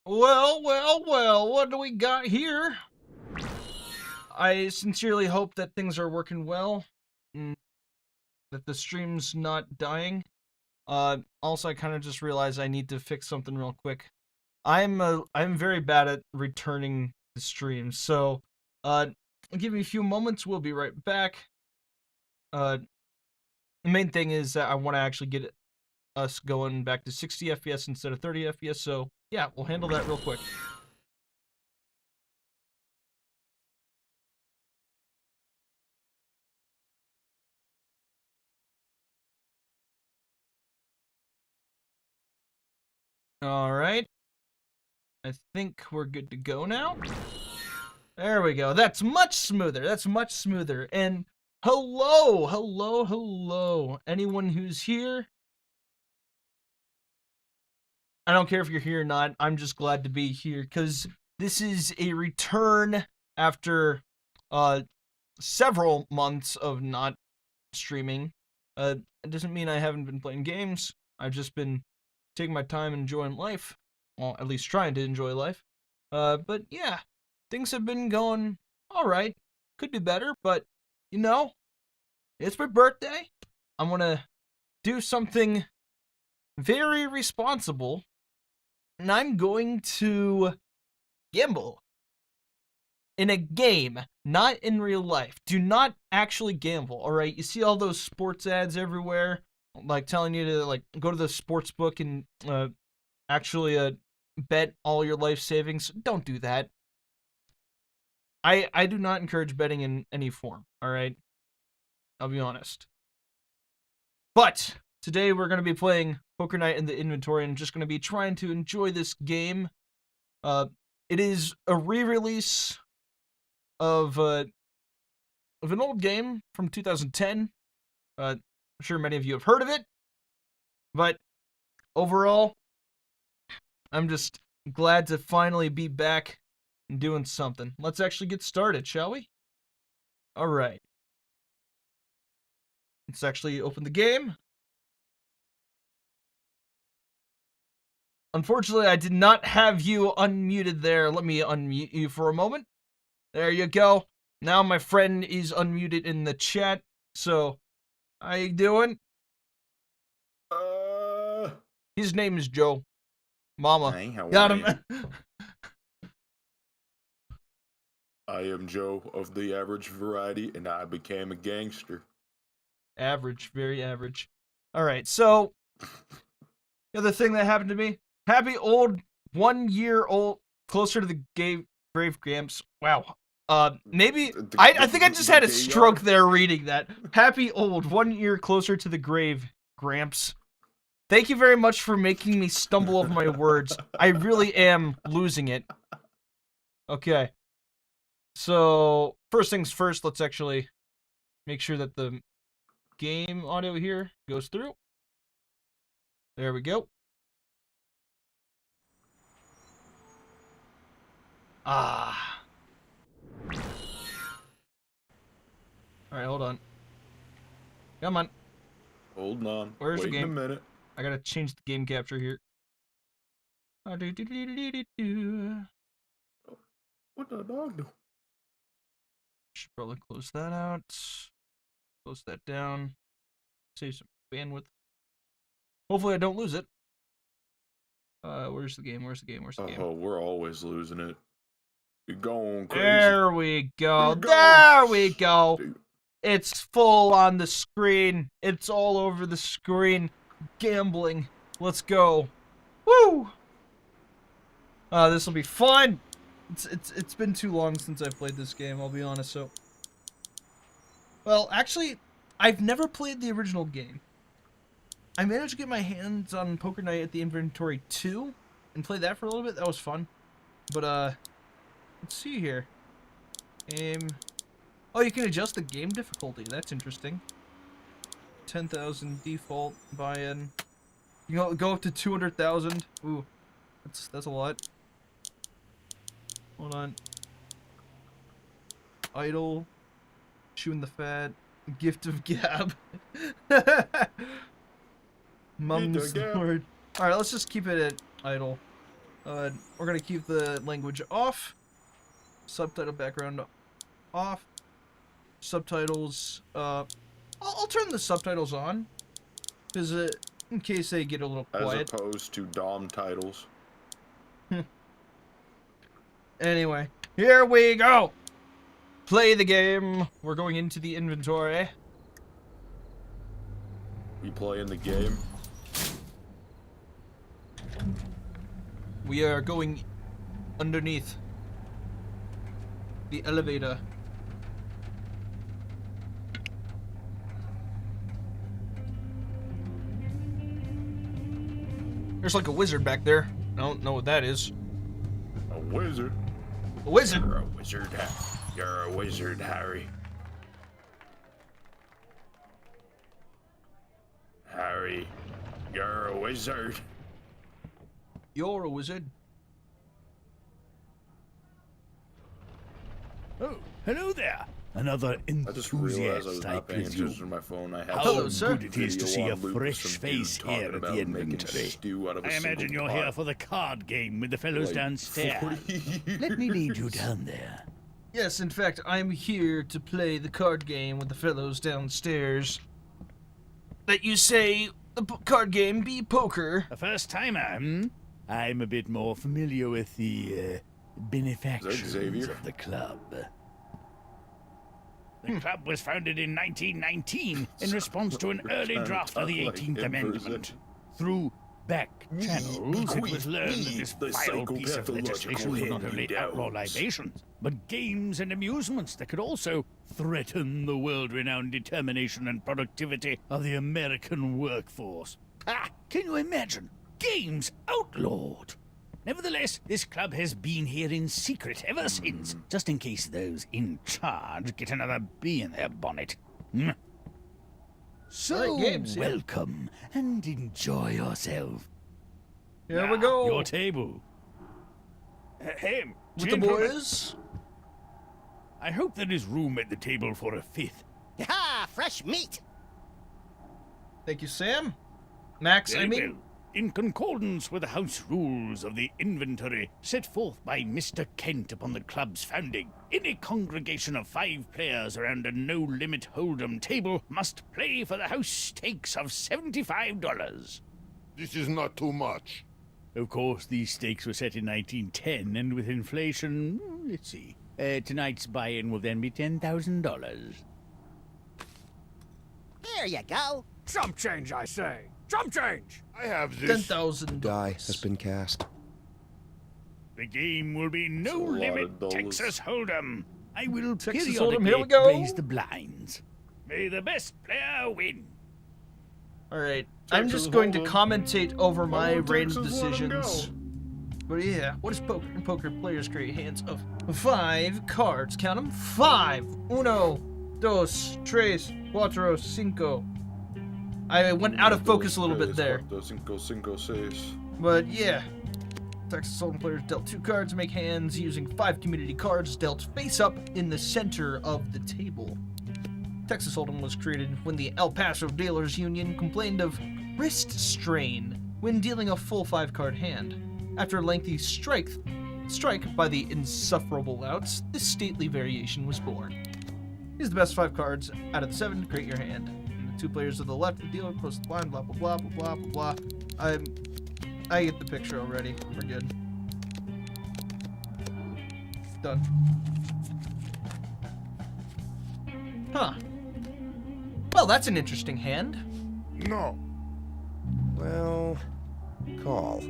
Well, what do we got here? I sincerely hope that things are working well, and that the stream's not dying. Also, I kind of just realized I need to fix something real quick. I'm very bad at returning the stream, so give me a few moments. We'll be right back. Uh, the main thing is that I want to actually get us going back to 60 FPS instead of 30 FPS. So yeah, we'll handle that real quick. All right. I think we're good to go now. There we go. That's much smoother. That's much smoother. And hello. Anyone who's here? I don't care if you're here or not. I'm just glad to be here because this is a return after several months of not streaming. It doesn't mean I haven't been playing games. I've just been taking my time and enjoying life. Well, at least trying to enjoy life. But yeah, things have been going all right. Could be better, but you know, it's my birthday. I'm gonna do something very responsible, and I'm going to gamble in a game, not in real life. Do not actually gamble, all right? You see all those sports ads everywhere, like telling you to like go to the sports book and actually bet all your life savings. Don't do that. I do not encourage betting in any form, all right? I'll be honest. But today we're going to be playing Poker Night in the Inventory and just going to be trying to enjoy this game. It is a re-release of an old game from 2010. I'm sure many of you have heard of it. But overall, I'm just glad to finally be back and doing something. Let's actually get started, shall we? All right. Let's actually open the game. Unfortunately, I did not have you unmuted there. Let me unmute you for a moment. There you go. Now my friend is unmuted in the chat. So, how you doing? His name is Joe. Mama. Hey, how Got are him. you? I am Joe of the average variety, and I became a gangster. Average, very average. All right, so the other thing that happened to me, happy old 1 year old, closer to the grave Gramps. Wow. Maybe I think I just had a stroke there reading that. Happy old 1 year closer to the grave, Gramps. Thank you very much for making me stumble over my words. I really am losing it. Okay. So, first things first, let's actually make sure that the game audio here goes through. There we go. Ah. Alright, hold on. Come on. Hold on. Where's the Wait game? a minute. I gotta change the game capture here. What the dog do? Should probably close that out. Close that down. Save some bandwidth. Hopefully I don't lose it. Where's the game? Oh, we're always losing it. You're going crazy. There we go. There we go. It's full on the screen. It's all over the screen. Gambling. Let's go. Woo! This will be fun. It's been too long since I've played this game, I'll be honest, so. Well, actually, I've never played the original game. I managed to get my hands on Poker Night at the Inventory 2 and play that for a little bit. That was fun. But, let's see here. Game. Oh, you can adjust the game difficulty. That's interesting. 10,000 default buy-in. You can go up to 200,000. Ooh, that's a lot. Hold on. Idle. Chewing the fat. Gift of Gab. Mum's Lord. Alright, let's just keep it at idle. We're gonna keep the language off. Subtitle background off. Subtitles. I'll turn the subtitles on, because in case they get a little quiet. As opposed to Dom titles. Anyway, here we go. Play the game. We're going into the inventory. We play in the game. We are going underneath the elevator. There's like a wizard back there. I don't know what that is. A wizard? A wizard? You're a wizard. You're a wizard, Harry. Harry, you're a wizard. You're a wizard. Oh, hello there. Another I just realized I was enthusiast, I not paying attention presume. to my phone. I had How Hello, sir. good it is to see a fresh face here at the inventory. I imagine you're here for the card game with the fellows downstairs. Let me lead you down there. Yes, in fact, I'm here to play the card game with the fellows downstairs. That you say the card game be poker. A first timer, hmm? I'm a bit more familiar with the benefactions Xavier? of the club. The club was founded in 1919 in response to an early trying to draft of the talk like 18th him for a Amendment. second. Through back channels, it was learned that this the vile piece of legislation would not only outlaw hand-me-downs. libations, but games and amusements that could also threaten the world-renowned determination and productivity of the American workforce. Ah, can you imagine? Games outlawed! Nevertheless, this club has been here in secret ever since, just in case those in charge get another bee in their bonnet. Hmm? So, Right, games, yeah. welcome and enjoy yourself. Here we Now, go. Your table. Hey, With the gentlemen, boys. I hope there is room at the table for a fifth. Ha! Fresh meat! Thank you, Sam. Max, I Very mean. well. In concordance with the house rules of the inventory set forth by Mr. Kent upon the club's founding, any congregation of 5 players around a no-limit hold'em table must play for the house stakes of $75. This is not too much. Of course, these stakes were set in 1910, and with inflation, let's see, tonight's buy-in will then be $10,000. Here you go. Chump change, I say. Chump change! I have this. $10,000. Die has been cast. The game will be That's a lot no-limit of dollars. Texas Hold'em. I will Texas periodically Hold'em, here we go. raise the blinds. May the best player win. Alright, I'm Texas just going to Hold'em. commentate over my on, random Texas, let 'em decisions. But yeah, what is poker? In poker, players create hands of 5 cards. Count them. 5. Uno, dos, tres, cuatro, cinco. I went out of focus a little bit there. Cinco, cinco, seis. But yeah. Texas Hold'em players dealt 2 cards to make hands using 5 community cards dealt face up in the center of the table. Texas Hold'em was created when the El Paso Dealers Union complained of wrist strain when dealing a full 5-card hand. After a lengthy strike by the insufferable louts, this stately variation was born. Use the best 5 cards out of the 7 to create your hand. And the 2 players to the left of the dealer close to the line, blah, blah, blah, blah, blah, blah, blah. I get the picture already. We're good. Done. Huh. Well, that's an interesting hand. No. Well, call.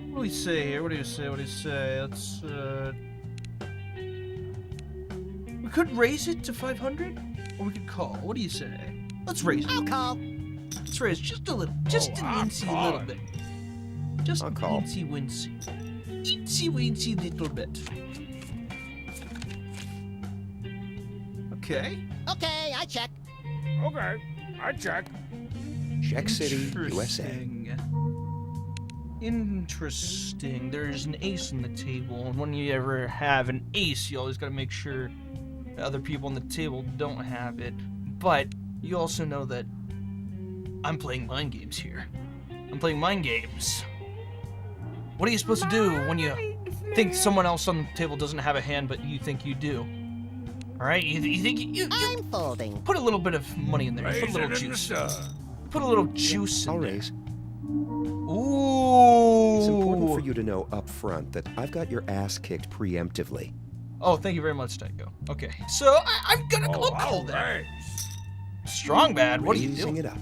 What do we say here? What do you say? What do you say? Let's, we could raise it to 500? Or we could call. What do you say? Let's raise it. I'll call. Let's raise just a little. Just an I'm incy little calling. bit. Just I'll an call. incy wincy. Incy wincy little bit. Okay. Okay, I check. Okay, I check. Check City, USA. Interesting. There's an ace on the table, and when you ever have an ace, you always gotta make sure that other people on the table don't have it. But you also know that I'm playing mind games here. I'm playing mind games. What are you supposed to do when you think someone else on the table doesn't have a hand, but you think you do? All right, you think you I'm folding. put a little bit of money in there. Put a little juice. Put a little juice I'll in there. raise. Ooh. It's important for you to know up front that I've got your ass kicked preemptively. Oh, thank you very much, Tycho. Okay, so I'm gonna Oh, call all that. right. Strong bad. What are you Raising doing? it up.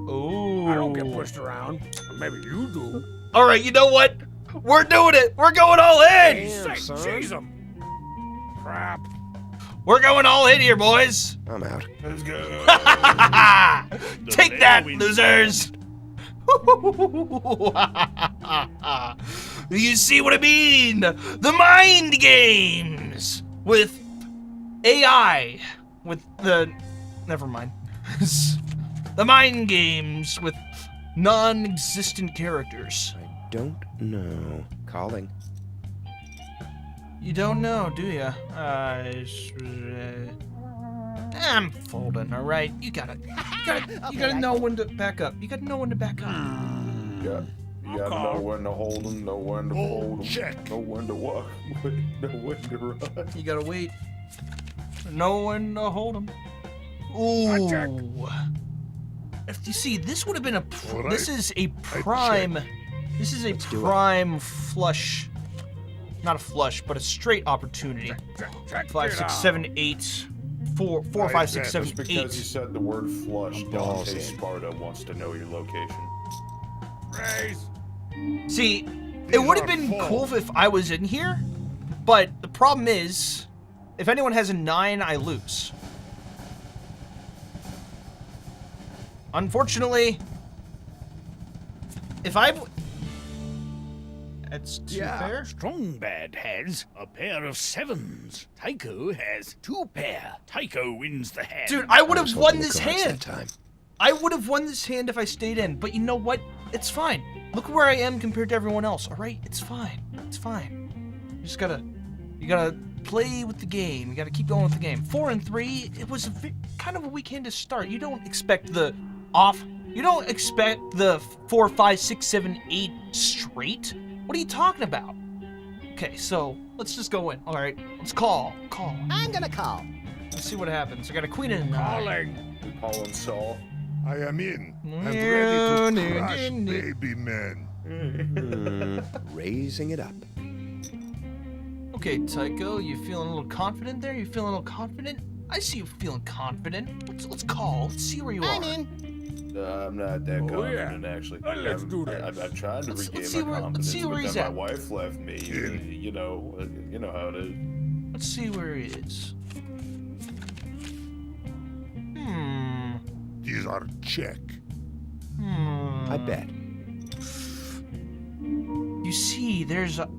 Oh. I don't get pushed around. Maybe you do. All right, you know what? We're doing it. We're going all in. Damn, Say, son. jeez 'em. Crap. We're going all in here, boys. I'm out. Let's go. Take that, losers. You see what I mean? The mind games with AI, with the... Never mind. The mind games with non-existent characters. I don't know. Calling. You don't know, do ya? I'm folding, all right? You gotta know when to back up. You gotta know when to back up. Yeah. You gotta know when to hold them, know when to fold them, check. know when to walk, know when to run. You gotta wait. Know when to hold them. Ooh. check. If you see, this would have been a. All This right. is a prime. This is a Let's do it. prime flush. Not a flush, but a straight opportunity. Check 5, it 6, out. 7, 8. 4, 5, 6, 7, Just because you 8. said the word flush, Balls Dante in. Sparta wants to know your location. Raise. See, it These would have are been full. cool if I was in here, but the problem is, if anyone has a 9, I lose. Unfortunately, if I've... That's too fair. Strongbad has a pair of 7s. Tycho has 2 pair. Tycho wins the hand. Dude, I would I was have won hoping the this cards hand. that time. I would have won this hand if I stayed in, but you know what? It's fine. Look where I am compared to everyone else, all right? It's fine. It's fine. You gotta play with the game. You gotta keep going with the game. 4 and 3, it was kind of a weak hand to start. You don't expect the you don't expect the 4, 5, 6, 7, 8 straight. What are you talking about? Okay, so let's just go in. All right, let's call. I'm gonna call. Let's see what happens. I got a queen and a 9. Calling. We call him Saul. I am in and No, ready no, to crush no. baby men. Raising it up. Okay, Tycho, you feeling a little confident there? You feeling a little confident? I see you feeling confident. Let's call. Let's see where you I'm are. in. I'm not that Oh, yeah. confident, actually. Let's do this. I'm trying to Let's regain see my where- let's confidence, see where but he's then at. my wife left me. You know how it is. Let's see where he is. These are check. I bet. You see,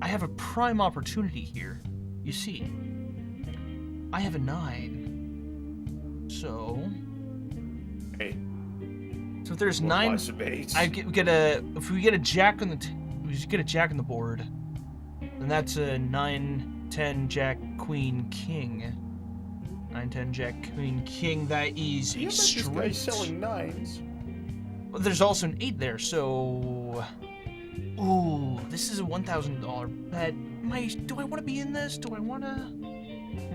I have a prime opportunity here. You see, I have a 9. So Hey, if there's we'll 9, buy some eights. if we get a jack on we just get a jack on the board, then that's a 9, 10, jack, queen, king. 9, 10, jack, queen, king. That is Yeah, a but this straight. guy's selling 9s. Well, there's also an 8 there, so. Ooh, this is a $1,000 bet. Do I want to be in this? Do I want to?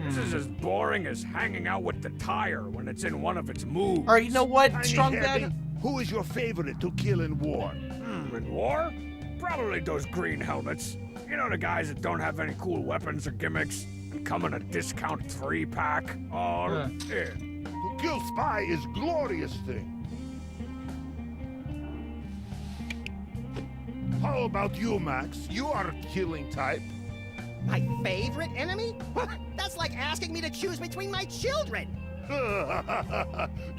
This is as boring as hanging out with the tire when it's in one of its moves. All right, you know what? Tiny Strong Heavy, bad. who is your favorite to kill in war? In war? Probably those green helmets. You know, the guys that don't have any cool weapons or gimmicks and come in a discount 3-pack. All in. To kill spy is glorious thing. How about you, Max? You are a killing type. My favorite enemy? That's like asking me to choose between my children.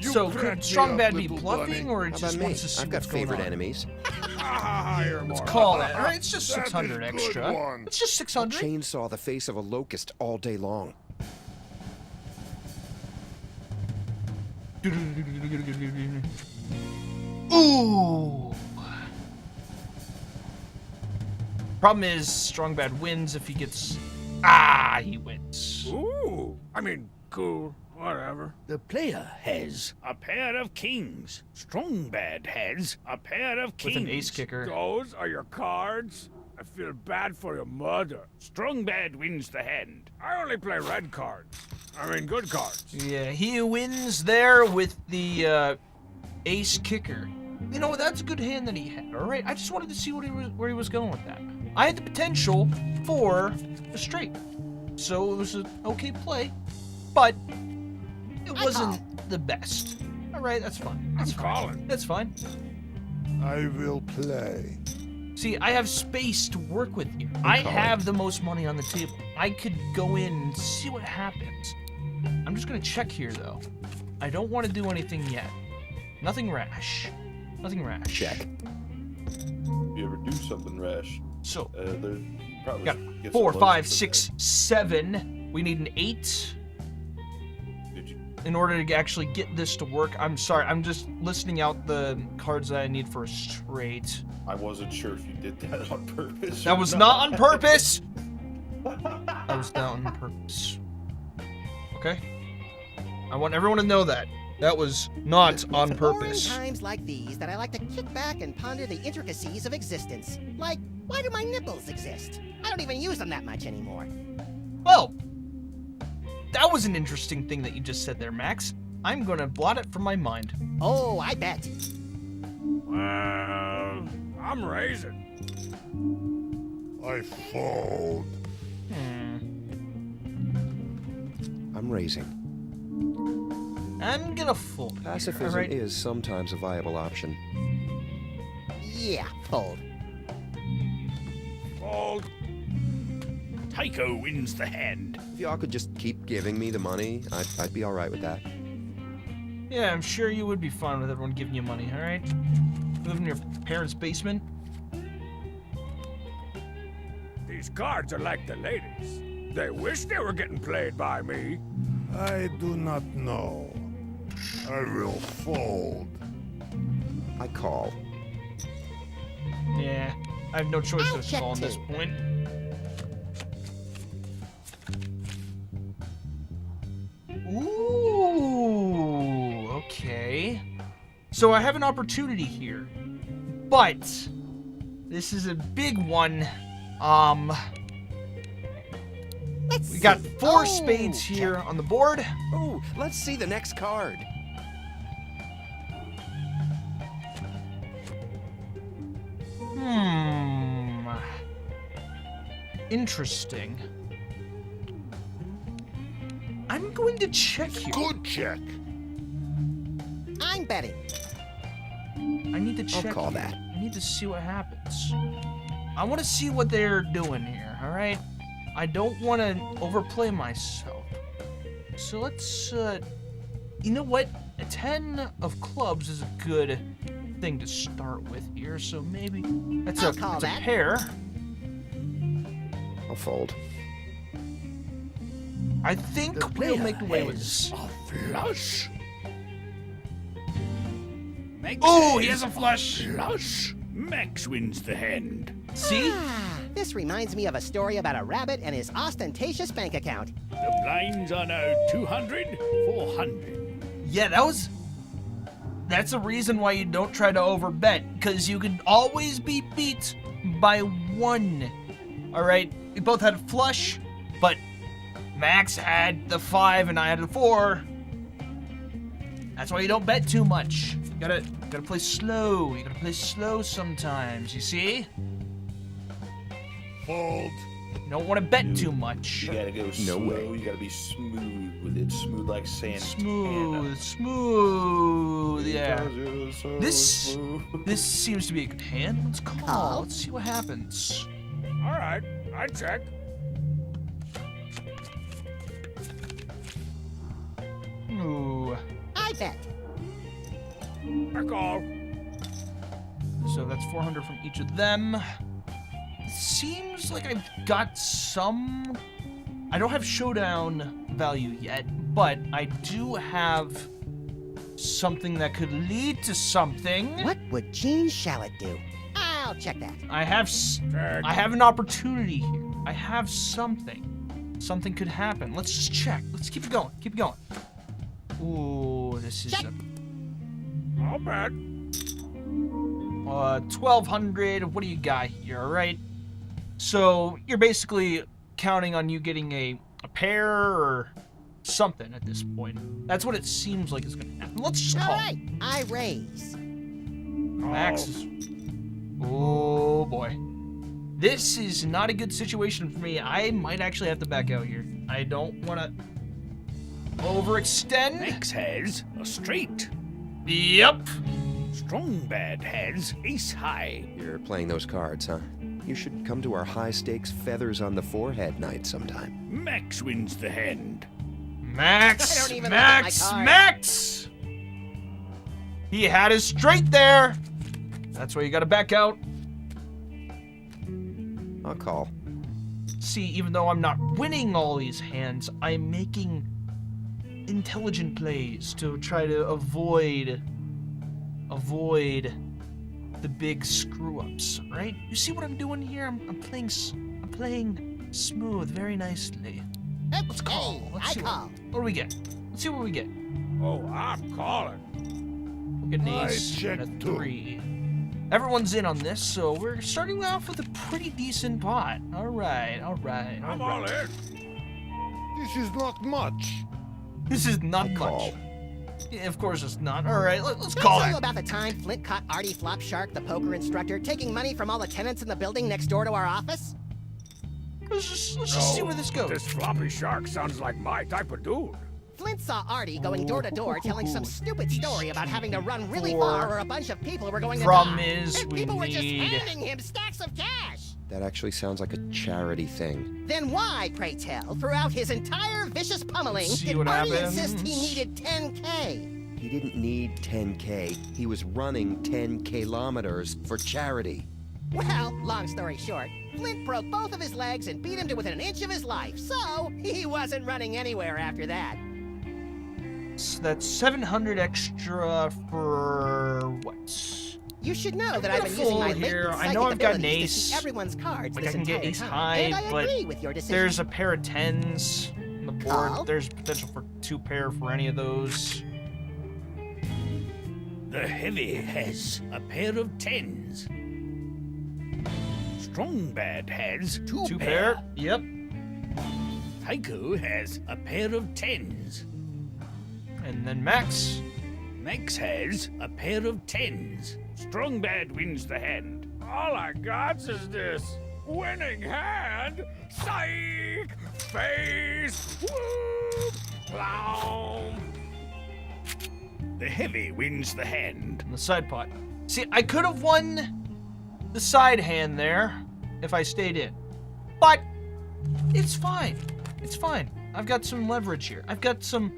You So crack could me Strong up, Bad be little bluffing, bunny. or it How just about me? wants to see I've got what's going favorite on? enemies. You're more. Call that. All right, it's just That is 600 good extra. one. It's just 600. Chainsaw the face of a locust all day long. Ooh. Problem is, Strong Bad wins if he gets. He wins. Ooh. I mean, cool. Whatever. The player has a pair of kings. Strongbad has a pair of kings. With an ace kicker. Those are your cards? I feel bad for your mother. Strongbad wins the hand. I only play red cards. I mean, good cards. Yeah, he wins there with the ace kicker. You know, that's a good hand that he had, all right? I just wanted to see where he was going with that. I had the potential for a straight. So it was an okay play, but it wasn't the best. All right, that's fine. That's I'm fine. calling. That's fine. I will play. See, I have space to work with here. I have the most money on the table. I could go in and see what happens. I'm just gonna check here, though. I don't want to do anything yet. Nothing rash. Nothing rash. Check. If you ever do something rash, So, there's probably got get 4, some 5, lotions 6, 7. We need an 8 in there. Did you? in order to actually get this to work. I'm sorry, I'm just listing out the cards that I need for a straight. I wasn't sure if you did that on purpose. That or was not on purpose! That was not on purpose. Okay? I want everyone to know that. That was not on It's purpose. boring times like these that I like to kick back and ponder the intricacies of existence. Like, why do my nipples exist? I don't even use them that much anymore. Well, that was an interesting thing that you just said there, Max. I'm gonna blot it from my mind. Oh, I bet. Well, I'm raising. I fold. I'm raising. I'm gonna fold. here, Pacifism all right? is sometimes a viable option. Yeah, fold. Fold. Tycho wins the hand. If y'all could just keep giving me the money, I'd be all right with that. Yeah, I'm sure you would be fine with everyone giving you money, all right? You live in your parents' basement? These cards are like the ladies. They wish they were getting played by me. I do not know. I will fold. I call. Yeah, I have no choice I'll but to check call at this too. point. Ooh, okay. So I have an opportunity here, but this is a big one. Let's We got see. 4 Oh, spades here on the board. Oh, let's see the next card. Interesting. I'm going to check here. Good check. I'm betting. I need to check. call here. that. I need to see what happens. I want to see what they're doing here, all right? I don't want to overplay myself. So let's, you know what? A 10 of clubs is a good thing to start with here, so maybe that's I'll call that's a that. pair. I'll fold. I think The we'll player make away with has this. a flush. Max Oh, he has a flush. flush. Max wins the hand. See? Ah, this reminds me of a story about a rabbit and his ostentatious bank account. The blinds are now 200, 400. Yeah, that's a reason why you don't try to overbet, because you could always be beat by 1. All right, we both had a flush, but Max had the 5 and I had the 4. That's why you don't bet too much. You gotta play slow. You gotta play slow sometimes. You see? Fold. You don't want to bet too much. You gotta go No slow. way. You gotta be smooth with it. Smooth like sand. Smooth. Yeah. This- Smooth. This seems to be a good hand. Let's call. Call. Let's see what happens. All right, I check. Ooh. I bet. I call. So that's 400 from each of them. Seems like I've got some. I don't have showdown value yet, but I do have something that could lead to something. What would Gene Shalit do? I'll check that. I have Check. I have an opportunity here. I have something. Something could happen. Let's just check. Let's keep it going. Keep it going. Ooh, this is Check. I'll bet. 1,200. What do you got here? All right. So you're basically counting on you getting a pair or something at this point. That's what it seems like is going to happen. Let's just All call. right, I raise. Max is. Oh boy. This is not a good situation for me. I might actually have to back out here. I don't want to overextend. Max has a straight. Yep. Strongbad has ace high. You're playing those cards, huh? You should come to our high-stakes feathers on the forehead night sometime. Max wins the hand. Max. I don't even look at my Max. card. Max. He had his straight there. That's why you got to back out. I'll call. See, even though I'm not winning all these hands, I'm making intelligent plays to try to avoid the big screw-ups, right? You see what I'm doing here? I'm playing smooth, very nicely. Let's call. Hey, Let's I see call. what do we get? Let's see what we get. Oh, I'm calling. We'll get an I ace check and a too. 3. Everyone's in on this, so we're starting off with a pretty decent pot. All right. I'm all in. This is not much. This is not I much. call. Yeah, of course it's not. All right, let's Did I call tell you it. about the time Flint caught Artie Flopshark, the poker instructor, taking money from all the tenants in the building next door to our office? Let's just see where this goes. This floppy shark sounds like my type of dude. Flint saw Artie going door to door telling some stupid story about having to run really For- far or a bunch of people were going to Problem die. is, and we people were just need- handing him stacks of cash. That actually sounds like a charity thing. Then why, pray tell, throughout his entire vicious pummeling, See did what Artie happens? insist he needed 10K? He didn't need 10K. He was running 10 kilometers for charity. Well, long story short, Flint broke both of his legs and beat him to within an inch of his life, so he wasn't running anywhere after that. So that's 700 extra for what? You should know that I'm I've been using my full here. latent I know psychic I've got an abilities to ace. see everyone's cards Like this I can get entire ace time, high, and I but agree with your decision. there's a pair of 10s on the board. Call. There's potential for 2 pair for any of those. The heavy has a pair of 10s. Strongbad has 2 2 pair. pair. Yep. Tycho has a pair of 10s. And then Max. Max has a pair of 10s. Strongbad wins the hand. All I got is this winning hand. Psych! Face! Whoop! Clown! The heavy wins the hand. And the side pot. See, I could have won the side hand there if I stayed in. But it's fine. It's fine. I've got some leverage here. I've got some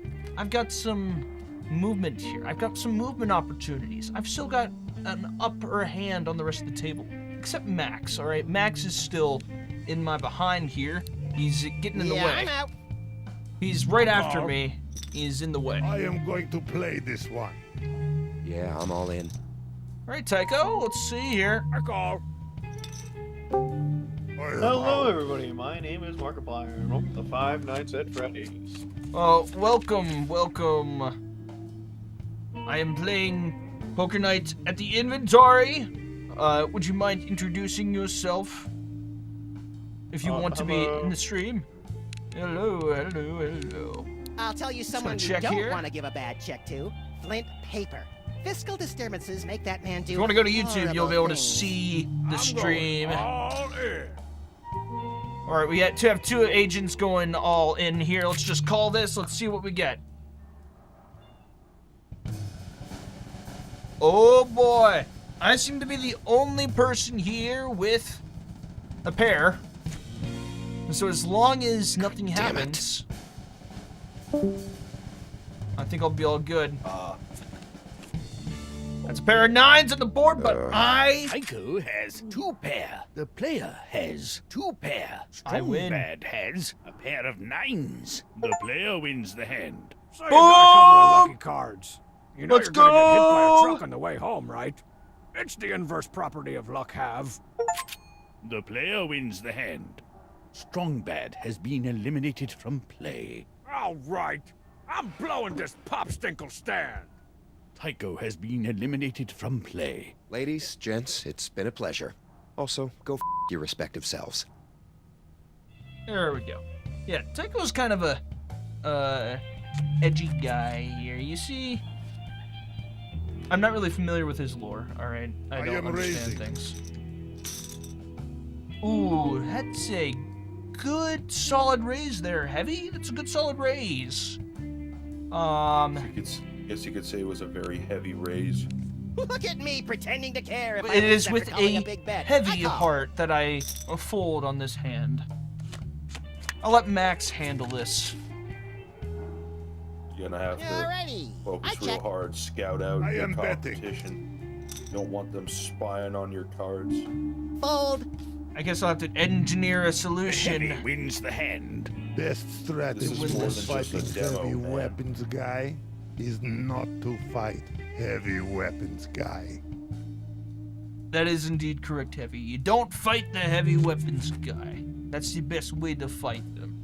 movement here. I've got some movement opportunities. I've still got an upper hand on the rest of the table. Except Max, all right? Max is still in my behind here. He's getting in the yeah, way. I'm out. He's right after me. He's in the way. All I am going to play this one. Yeah, I'm all in. right, Tycho, let's see here. I call. I am Hello, out. everybody. My name is Markiplier, and welcome to Five Nights at Freddy's. Welcome. I am playing Poker Night at the Inventory. Would you mind introducing yourself? If you want to be hello. in the stream. Hello. I'll tell you someone you check don't here. want to give a bad check to. Flint Paper. Fiscal disturbances make that man do If you want to go to YouTube, you'll be able to horrible things. see the I'm stream. going all in. All right, we have 2 agents going all in here. Let's just call this. Let's see what we get. Oh boy, I seem to be the only person here with a pair. And so as long as nothing Damn it. happens, I think I'll be all good. That's a pair of 9s on the board, but Tycho has 2 pair. The player has 2 pair. I win. Strongbad has a pair of 9s. The player wins the hand. So you got a couple of Boom! lucky cards. You know Let's you're gonna get hit by go! a truck on the way home, right? It's the inverse property of luck have. The player wins the hand. Strongbad has been eliminated from play. All right. I'm blowing this popsicle stand. Tycho has been eliminated from play. Ladies, gents, it's been a pleasure. Also, go your respective selves. There we go. Yeah, Tycho's kind of a edgy guy here. You see, I'm not really familiar with his lore. All right, I don't am understand raising. things. Ooh, that's a good solid raise there, Heavy. That's a good solid raise. Guess you could say it was a very heavy raise. Look at me pretending to care if I It lose is after with calling a big bet. heavy I call. heart that I fold on this hand. I'll let Max handle this. You're gonna have to Alrighty. I focus real check. hard, scout out I your am betting. competition. You don't want them spying on your cards. Fold. I guess I'll have to engineer a The solution. heavy wins the hand. Best strategy This is when more than just a fighting demo, heavy man. weapons guy is not to fight heavy weapons guy. That is indeed correct, Heavy. You don't fight the heavy weapons guy. That's the best way to fight them.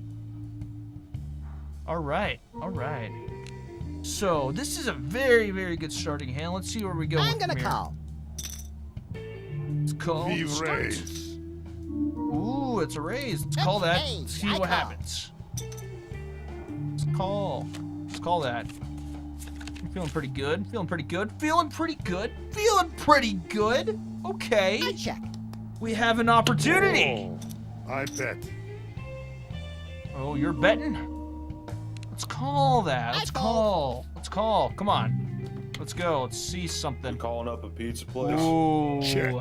Alright, alright. So, this is a very, very good starting hand. Let's see where we go. I'm from gonna here. call. Let's call. We Start. raise. Ooh, it's a raise. Let's call that. Okay, Let's see I what call. happens. Let's call. Let's call that. I'm feeling pretty good. Feeling pretty good. Feeling pretty good. Feeling pretty good. Okay. I check. We have an opportunity. I bet. Oh, you're betting? Let's call that. Let's I call. call. Let's call. Come on. Let's go. Let's see I'm something. calling up a pizza place. Ooh. Check.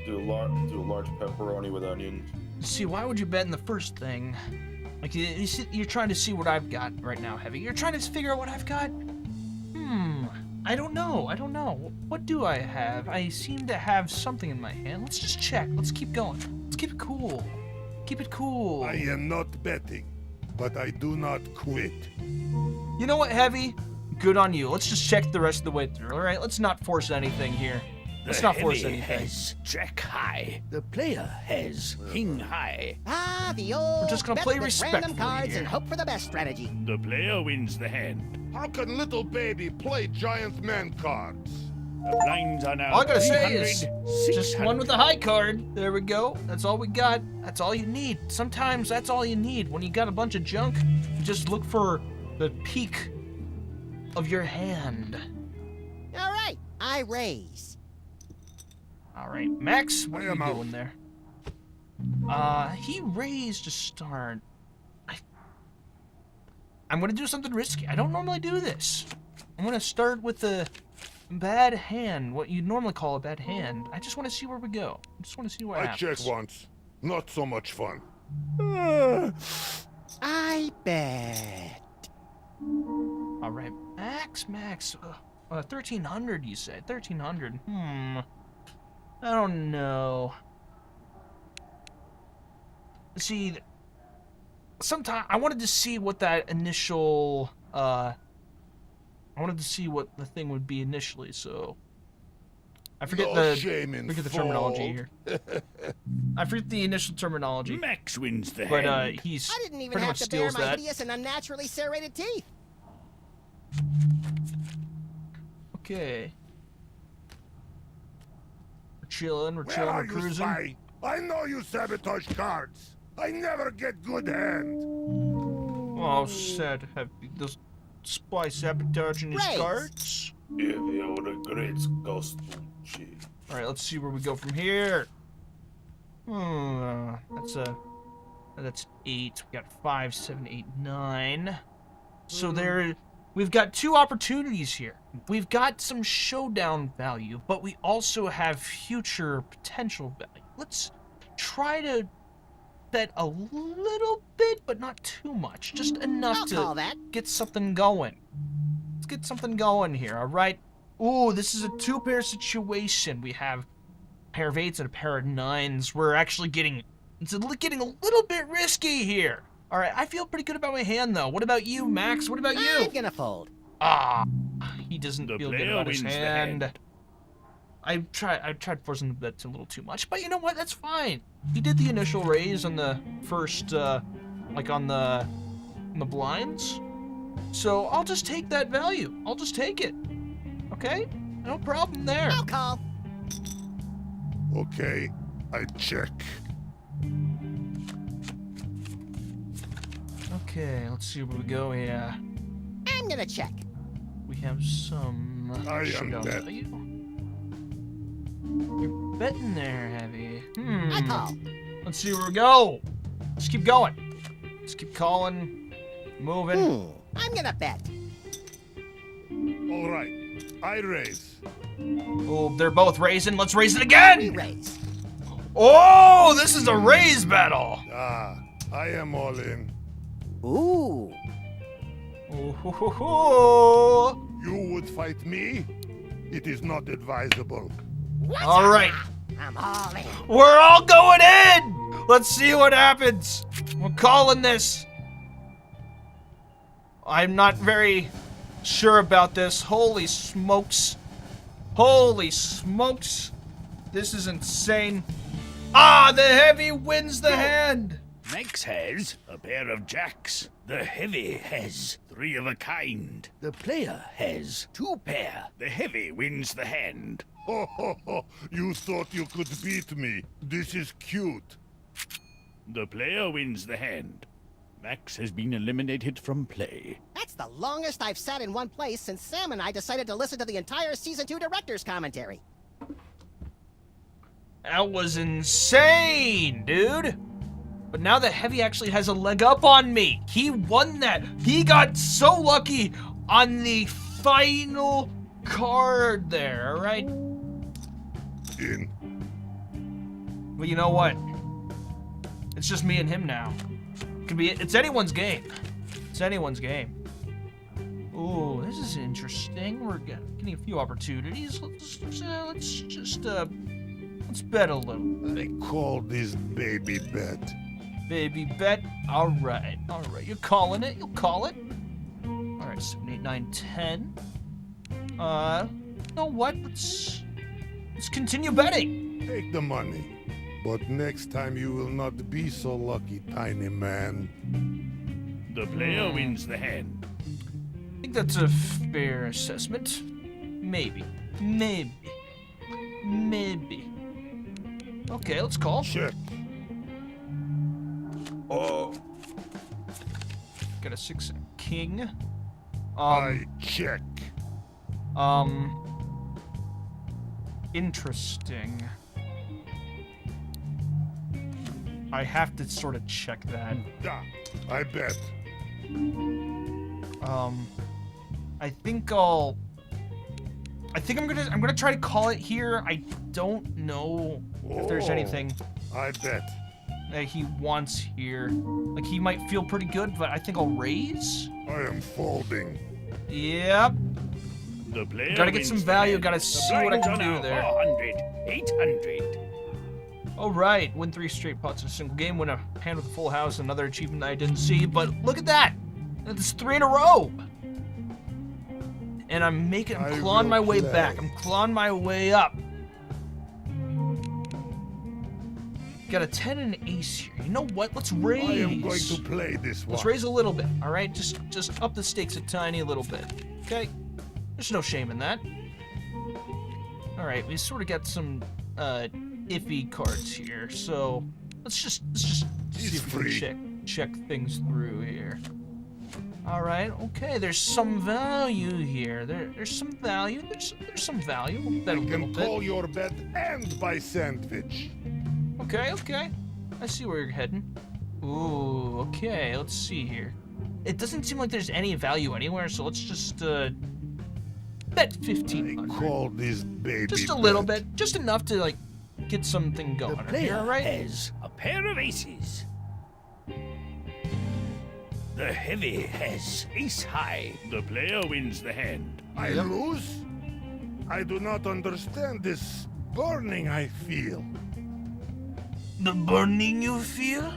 Do a large pepperoni with onions. See, why would you bet in the first thing? Like, you're trying to see what I've got right now, Heavy. You're trying to figure out what I've got? I don't know. I don't know. What do I have? I seem to have something in my hand. Let's just check. Let's keep going. Let's keep it cool. Keep it cool. I am not betting, but I do not quit. You know what, Heavy? Good on you. Let's just check the rest of the way through, all right? Let's not force anything here. Let's The not force heavy anything. has jack high. The player has king high. Ah, the old We're just gonna bet play with respectfully random cards here. and hope for the best strategy. The player wins the hand. How can little baby play giant man cards? The blinds are now All I gotta say 300, is just one with a high card. There we go. That's all we got. That's all you need. Sometimes that's all you need. When you got a bunch of junk, you just look for the peak of your hand. All right, I raise. All right, Max, what I are you am out. doing there? He raised to start. I'm gonna do something risky. I don't normally do this. I'm gonna start with a bad hand, what you normally call a bad hand. I just want to see where we go. I just want to see what I happens. check once. Not so much fun. I bet. All right, Max. 1300. You said 1300. I don't know. See, sometimes I wanted to see what that initial. I wanted to see what the thing would be initially. So I forget No the shame in terminology fold. here. I forget the initial terminology, Max wins the but hand. he's I didn't even pretty have much to bare steals my that. hideous and unnaturally serrated teeth. Okay. We're chilling. We're Where chilling. are We're you, cruising. spy? I know you sabotage cards. I never get good hand. Oh, sad to have those spy sabotaging his Raise. cards. If you regrets costume. All right, let's see where we go from here. That's 8. We got 5, 7, 8, 9. So we've got two opportunities here. We've got some showdown value, but we also have future potential value. Let's try to bet a little bit, but not too much. Just enough I'll to call that. get something going. Let's get something going here, all right? Ooh, this is a two-pair situation. We have a pair of 8s and a pair of 9s. We're actually getting a little bit risky here. All right, I feel pretty good about my hand, though. What about you, Max? What about you? I'm gonna fold. He doesn't The feel good player about his wins the hand. hand. I tried forcing the bet a little too much, but you know what? That's fine. He did the initial raise on the first, like on the blinds. So I'll just take that value. I'll just take it. Okay? No problem there. I'll call. Okay, I check. Okay, let's see where we go here. I'm gonna check. We have some I am showdown bet. value. You're betting there, Heavy. I call. Let's see where we go. Let's keep going. Let's keep calling, moving. I'm gonna bet. All right, I raise. Oh, they're both raising. Let's raise it We again. raise. Oh, this is a raise battle. Ah, I am all in. Ooh. Ooh. You would fight me? It is not advisable. All right, I'm all in. we're all going in. Let's see what happens. We're calling this. I'm not very sure about this. Holy smokes. Holy smokes. This is insane. Ah, the Heavy wins the hand. Max has a pair of jacks. The Heavy has 3 of a kind. The player has 2 pair. The Heavy wins the hand. Ho ho ho! You thought you could beat me. This is cute. The player wins the hand. Max has been eliminated from play. That's the longest I've sat in one place since Sam and I decided to listen to the entire Season 2 director's commentary. That was insane, dude. But now the Heavy actually has a leg up on me. He won that. He got so lucky on the final card there, all right? In. But you know what? It's just me and him now. It's anyone's game. It's anyone's game. Ooh, this is interesting. We're getting a few opportunities. Let's bet a little. I call this baby bet. Baby bet. All right. You're calling it. You'll call it. All right, 7, 8, 9, 10. You know what? Let's continue betting. Take the money. But next time you will not be so lucky, tiny man. The player wins the hand. I think that's a fair assessment. Maybe. Okay, let's call. Check. Oh, Got a 6 king. I check. Interesting. I have to sort of check that. Da. I bet. I think I'm gonna try to call it here. I don't know if there's Oh, anything I bet. that he wants here. Like, he might feel pretty good, but I think I'll raise. I am folding. Yep. The player Gotta get wins some the value, hand. gotta The see what I blinds can are do now there. 400, 800. All right, win 3 straight pots in a single game, win a hand with a full house, another achievement that I didn't see, but look at that! That's 3 in a row! And I'm I clawing my will way play. back. I'm clawing my way up. Got a 10 and an ace here. You know what? Let's raise. I am going to play this one. Let's raise a little bit, all right? Just up the stakes a tiny little bit, okay? There's no shame in that. All right, we sort of got some iffy cards here, so let's just see It's if we free. can check things through here. All right, okay. There's some value here. There's some value. There's some value. We'll bet a You little can bit. call your bet and buy sandwich. Okay. I see where you're heading. Ooh, okay. Let's see here. It doesn't seem like there's any value anywhere, so let's just bet I 1,500. call this baby Just a little bet. bit, just enough to like get something The going. player Here, right? has a pair of aces. The Heavy has ace high. The player wins the hand. I lose? I do not understand this burning I feel. The burning you feel?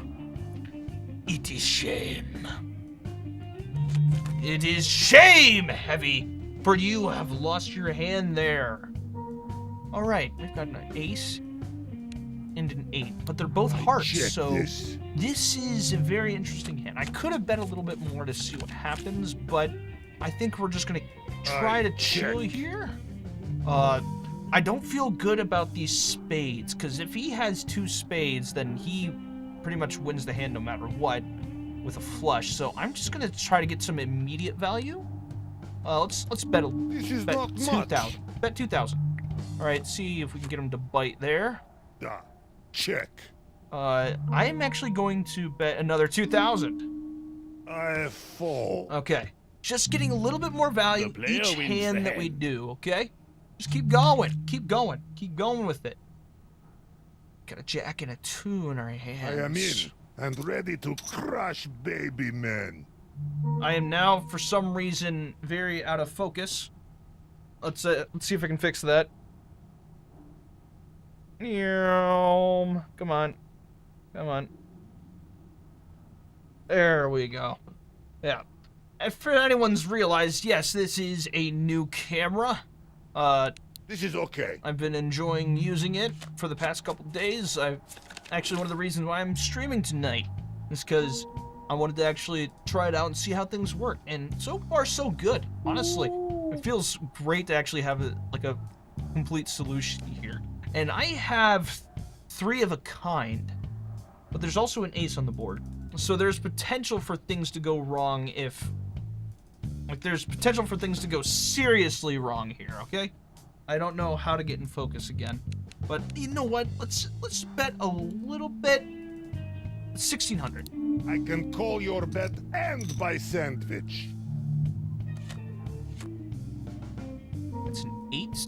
It is shame. It is shame, Heavy, for you have lost your hand there. All right, we've got an ace and and an 8, but they're both hearts, Check so this. this is a very interesting hand. I could have bet a little bit more to see what happens, but I think we're just gonna try to chill here. I don't feel good about these spades, because if he has 2 spades, then he pretty much wins the hand no matter what with a flush. So I'm just gonna try to get some immediate value. Let's bet This is bet not 2,000. much. Bet 2,000. All right, see if we can get him to bite there. Check. I am actually going to bet another 2,000. I fall. Okay, just getting a little bit more value The player each wins hand the that we hand. do. Okay, just keep going, keep going with it. Got a jack and a 2 in our hands. I am in and ready to crush baby men. I am now, for some reason, very out of focus. Let's see if I can fix that. Come on. There we go. Yeah. If anyone's realized, yes, this is a new camera. This is okay. I've been enjoying using it for the past couple days. Actually, one of the reasons why I'm streaming tonight is because I wanted to actually try it out and see how things work. And so far, so good. Honestly, it feels great to actually have a complete solution here. And I have 3 of a kind, but there's also an ace on the board. So there's potential for things to go wrong if... there's potential for things to go seriously wrong here, okay? I don't know how to get in focus again. But you know what? Let's bet a little bit. 1,600. I can call your bet and buy sandwich. That's an 8.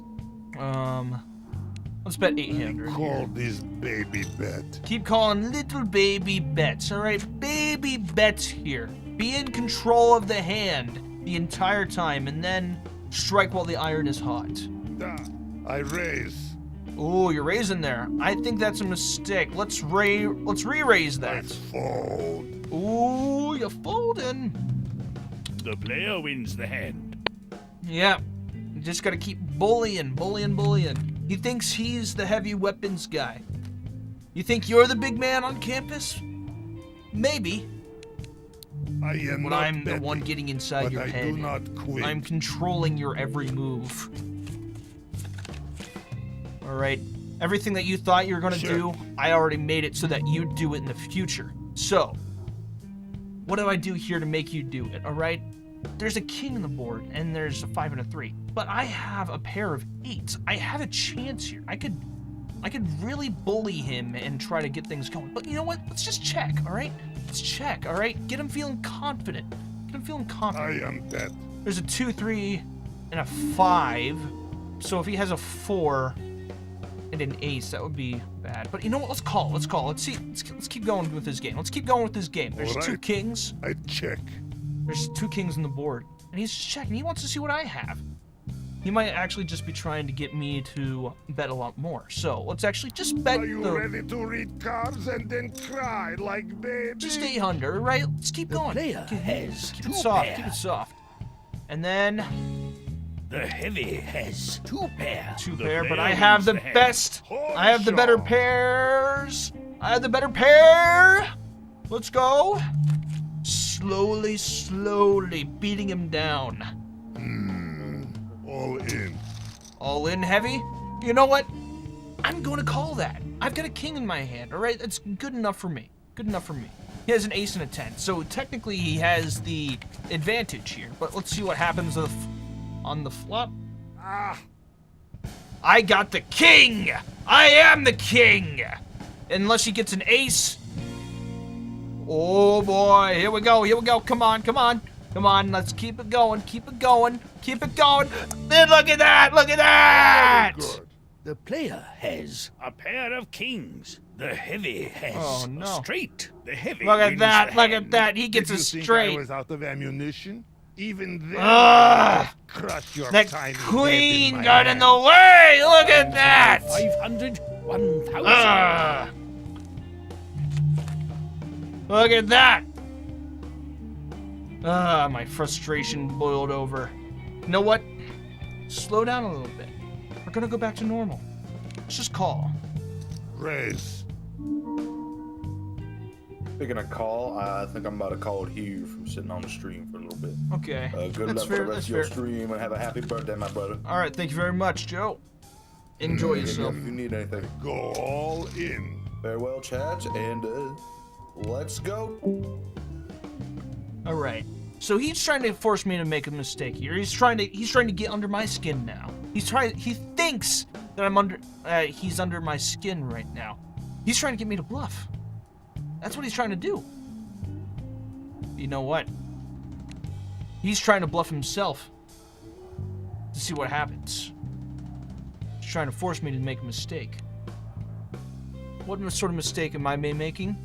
Let's bet 800. Call this baby bet. Keep calling little baby bets, alright? Baby bets here. Be in control of the hand the entire time, and then strike while the iron is hot. I raise. Ooh, you're raising there. I think that's a mistake. Let's re-raise I that. fold. Ooh, you're folding. The player wins the hand. Yeah. You just gotta keep bullying. He thinks he's the heavy weapons guy. You think you're the big man on campus? Maybe. I am But not I'm the betting, one getting inside but your I head. do not quit. I'm controlling your every move. Alright. Everything that you thought you were gonna do, I already made it so that you do it in the future. So, what do I do here to make you do it, alright? There's a king on the board, and there's a 5 and a 3. But I have a pair of 8s. I have a chance here. I could really bully him and try to get things going. But you know what? Let's just check, alright? Let's check, alright? Get him feeling confident. I am dead. There's a 2, 3, and a 5. So if he has a 4 and an ace, that would be bad. But you know what? Let's call. Let's see. Let's keep going with this game. There's 2 Alright. kings. I check. There's 2 kings on the board. And he's just checking. He wants to see what I have. He might actually just be trying to get me to bet a lot more. So let's actually just bet Are you ready to read cards and then cry like baby? just 800, right? Let's keep going. player has Keep 2 it soft. pair. Keep it soft. And then The heavy has 2 pair. 2 The pair, but player I have wins the hand. best. I have the better pairs. I have the better pair. Let's go. Slowly beating him down. All in. All in heavy? You know what? I'm going to call that. I've got a king in my hand, all right? That's good enough for me. He has an ace and a 10, so technically he has the advantage here. But let's see what happens on the flop. I got the king! I am the king! Unless he gets an ace. Oh boy, here we go. Come on, let's keep it going. Then look at that! Good. The player has a pair of kings. The heavy has Oh, no. a straight. The heavy Look at wins that, the hand. he gets Did a you think I straight. was out of ammunition? Even then, Ah! crush your That tiny queen head in my got in hand. the way! Look at that! 500, 1,000. Ah! Look at that! My frustration boiled over. You know what? Slow down a little bit. We're gonna go back to normal. Let's just call. Raise. Picking a call, I think I'm about to call it here from sitting on the stream for a little bit. Okay. Good That's luck fair, for the rest that's of your fair. stream, and have a happy birthday, my brother. All right, thank you very much, Joe. Enjoy Hit me yourself. up if you need anything. Go all in. Farewell, chat, and let's go. All right. So he's trying to force me to make a mistake here. He's trying to get under my skin now. He thinks that he's under my skin right now. He's trying to get me to bluff. That's what he's trying to do. You know what? He's trying to bluff himself to see what happens. He's trying to force me to make a mistake. What sort of mistake am I making?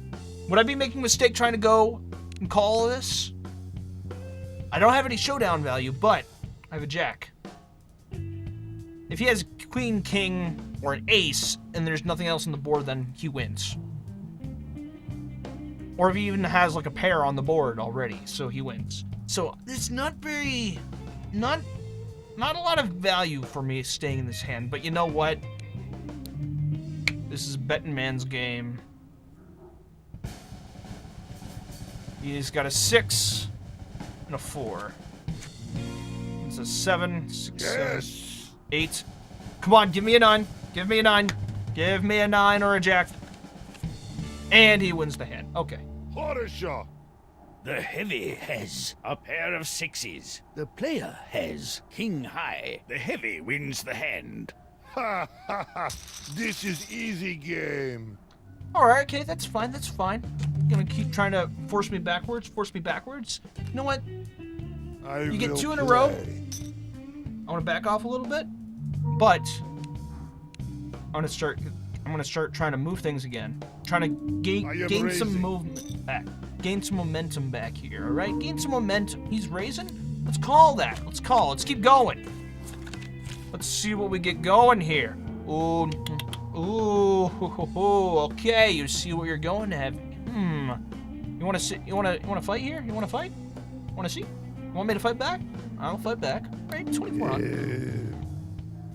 Would I be making a mistake trying to go and call this? I don't have any showdown value, but I have a jack. If he has queen, king, or an ace, and there's nothing else on the board, then he wins. Or if he even has like a pair on the board already, so he wins. So it's not a lot of value for me staying in this hand, but you know what? This is betting man's game. He's got a 6 and a 4. It's a 7, 6, Yes. 7, 8. Come on, give me a 9. Give me a 9. Give me a 9 or a jack. And he wins the hand. Okay. Horisha. The heavy has a pair of 6s. The player has king high. The heavy wins the hand. Ha ha ha. This is easy game. Alright, okay, that's fine, that's fine. Gonna keep trying to force me backwards. You know what? You get 2 in a row. I want to back off a little bit, but I'm gonna start trying to move things again. Trying to gain some movement back. Gain some momentum back here, alright? Gain some momentum. He's raising? Let's call that. Let's keep going. Let's see what we get going here. Ooh, okay, you see what you're going to have. You wanna fight here? You wanna fight? Wanna see? Want me to fight back? I'll fight back. Right, 24 on.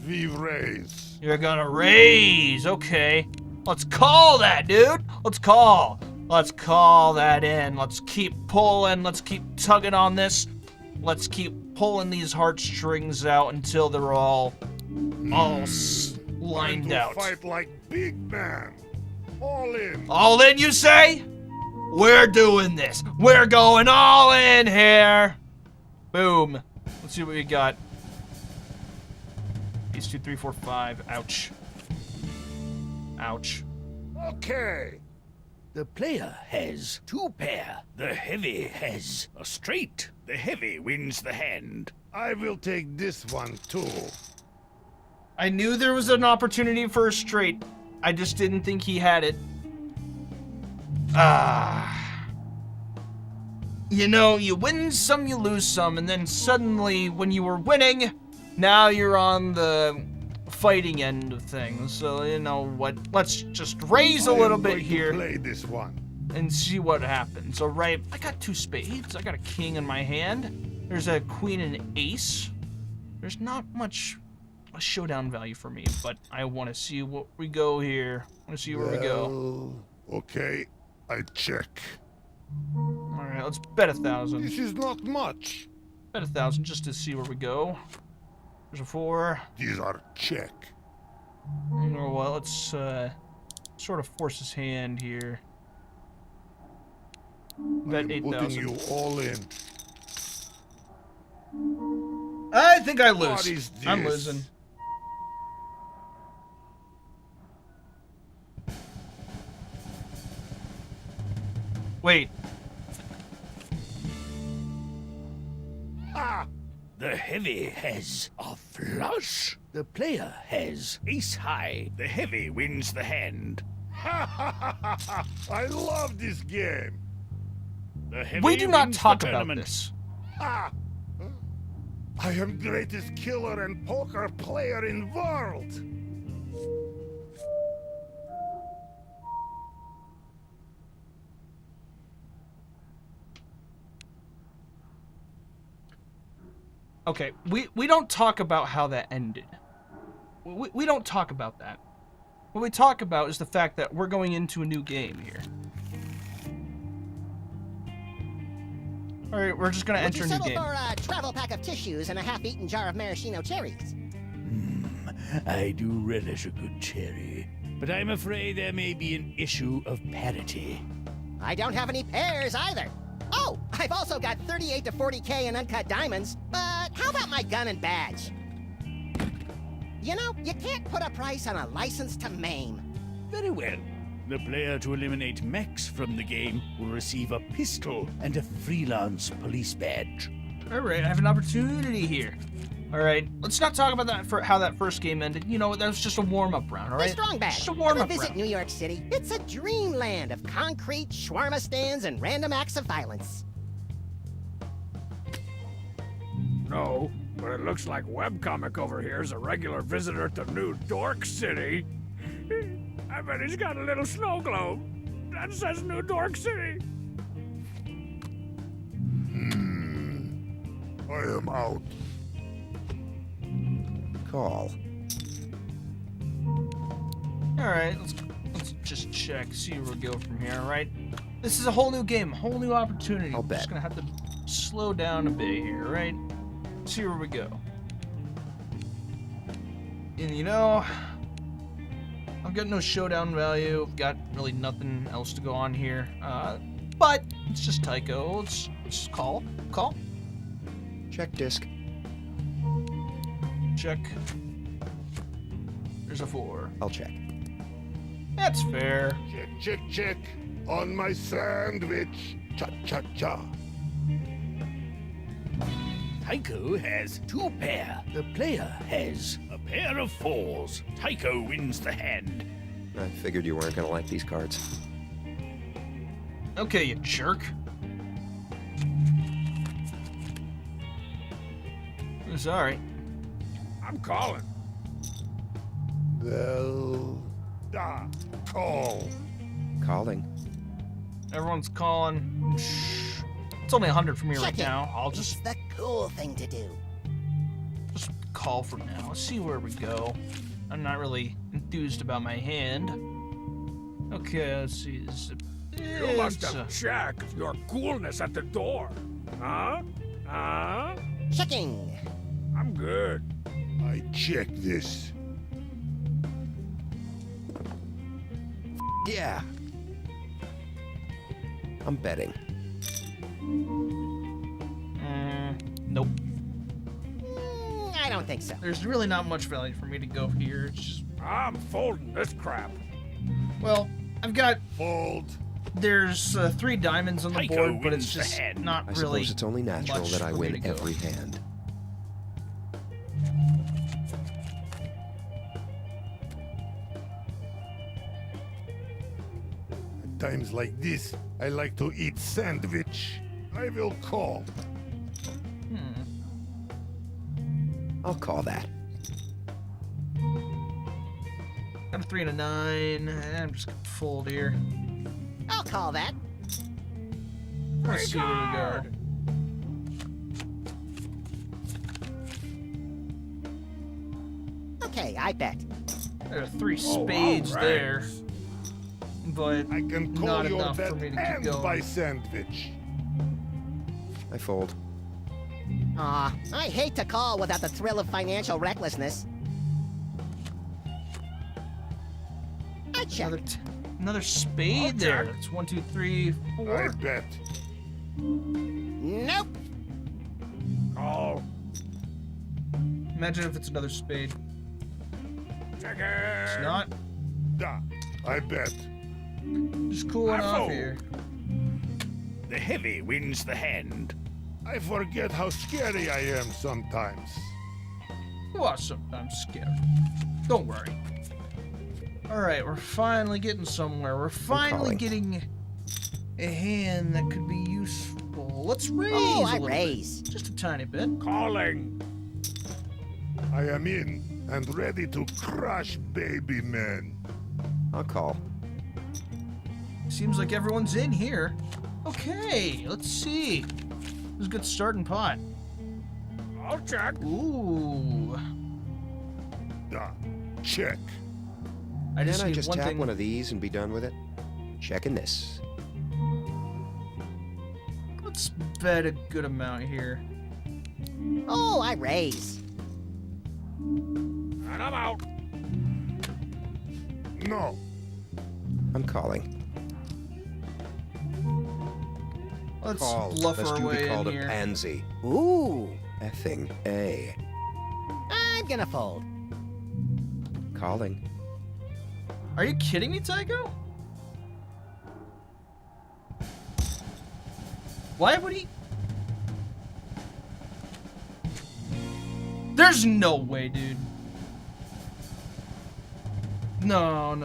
We raise. You're gonna raise, okay. Let's call that, dude. Let's call that in. Let's keep pulling. Let's keep tugging on this. Let's keep pulling these heartstrings out until they're all lined Time out. to fight like big man. All in. All in, you say? We're doing this. We're going all in here. Boom. Let's see what we got. Ace 2, 3, 4, 5. Ouch. Ouch. Okay. The player has 2 pair. The heavy has a straight. The heavy wins the hand. I will take this one too. I knew there was an opportunity for a straight. I just didn't think he had it. You know, you win some, you lose some, and then suddenly, when you were winning, now you're on the fighting end of things. So, you know what? Let's just raise a little bit here Play this one. and see what happens. All right, I got 2 spades. I got a king in my hand. There's a queen and an ace. There's not much a showdown value for me, but I want to see what we go here. I want to see where we go. Okay, I check. All right, let's bet 1,000. This is not much. Bet 1,000 just to see where we go. There's a 4. These are check. You know what? Let's sort of force his hand here. Bet I'm 8,000. putting you all in. I think I lose. What is I'm this? losing. Wait. Ah! The heavy has a flush. The player has ace high. The heavy wins the hand. Ha ha ha ha ha! I love this game. The heavy We do not wins the talk about tournament. this. Ah! I am greatest killer and poker player in world. Okay, we don't talk about how that ended. We don't talk about that. what we talk about is the fact that we're going into a new game here. All right, we're just gonna Would enter you a new settle game. for a travel pack of tissues and a half-eaten jar of maraschino cherries? I do relish a good cherry, but I'm afraid there may be an issue of parity. I don't have any pears either. Oh, I've also got 38 to 40K in uncut diamonds, but how about my gun and badge? You know, you can't put a price on a license to maim. Very well. The player to eliminate mechs from the game will receive a pistol and a freelance police badge. All right, I have an opportunity here. All right, let's not talk about that for how that first game ended. You know, that was just a warm-up round. All The right, strong badge. just a Ever warm-up visit round. New York City? It's a dreamland of concrete shawarma stands and random acts of violence. No, but it looks like Webcomic over here is a regular visitor to New Dork City. I bet he's got a little snow globe that says New Dork City. I am out. Call. All right, let's just check, see where we go from here. All right, this is a whole new game, whole new opportunity. I'll We're bet. just gonna have to slow down a bit here, all right? See where we go. And you know, I've got no showdown value. I've got really nothing else to go on here. But it's just Tycho. Let's just call. Check disc. Check. There's a 4. I'll check. That's fair. Check, check, check. On my sandwich. Cha, cha, cha. Tycho has 2 pair. The player has a pair of 4s. Tycho wins the hand. I figured you weren't gonna like these cards. Okay, you jerk. It's alright. I'm calling. Well, call. Calling. Everyone's calling. Shh. It's only 100 for me right Check it. now. I'll It's just the cool thing to do. call for now. Let's see where we go. I'm not really enthused about my hand. Okay, let's see. You must have checked your coolness at the door. Huh? Huh? Checking. I'm good. I check this. Yeah. I'm betting. Nope. I don't think so. There's really not much value for me to go here. It's just, I'm folding this crap. well, I've got, Fold. there's 3 diamonds on the Tycho board, but it's wins the just hand. not I really. suppose it's only natural much that I for me to win go. every hand. At times like this, I like to eat sandwich. I will call. I'll call that. Got a 3 and a 9. I'm just gonna fold here. I'll call that. Let's see where we go. Okay, I bet. There are 3 Oh, spades all right. there, but I can call not your enough bet for me to keep and going. buy sandwich. I fold. Aw, I hate to call without the thrill of financial recklessness. I check. another spade there. It's 1, 2, 3, 4. I bet. Nope. Call. Imagine if it's another spade. Check It's it. not. Da. I bet. Just cooling I off fold. here. The heavy wins the hand. I forget how scary I am sometimes. You are sometimes scared. Don't worry. Alright, we're finally getting somewhere. We're finally calling. getting a hand that could be useful. Let's raise Oh, a I little raise. bit. Just a tiny bit. Calling. I am in and ready to crush baby men. I'll call. Seems like everyone's in here. Okay, let's see. This is a good starting pot. I'll check. Ooh. Da. Check. I just Can't I need just one tap thing. one of these and be done with it? Checking this. Let's bet a good amount here. Oh, I raise. And I'm out. No. I'm calling. Let's Call, bluff lest our you be way in called a here. pansy. Ooh. Effing A. I'm gonna fold. Calling. Are you kidding me, Tycho? Why would he? There's no way, dude. No.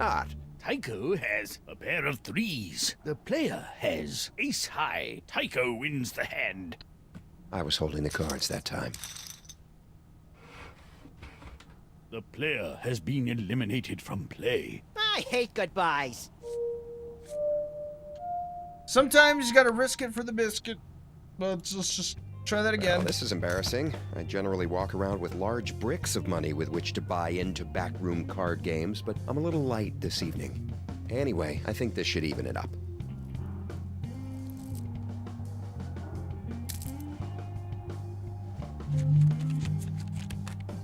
Ah, Tycho has a pair of threes. The player has ace high. Tycho wins the hand. I was holding the cards that time. The player has been eliminated from play. I hate goodbyes. Sometimes you gotta risk it for the biscuit. But let's just try that again. Well, this is embarrassing. I generally walk around with large bricks of money with which to buy into backroom card games, but I'm a little light this evening. Anyway, I think this should even it up.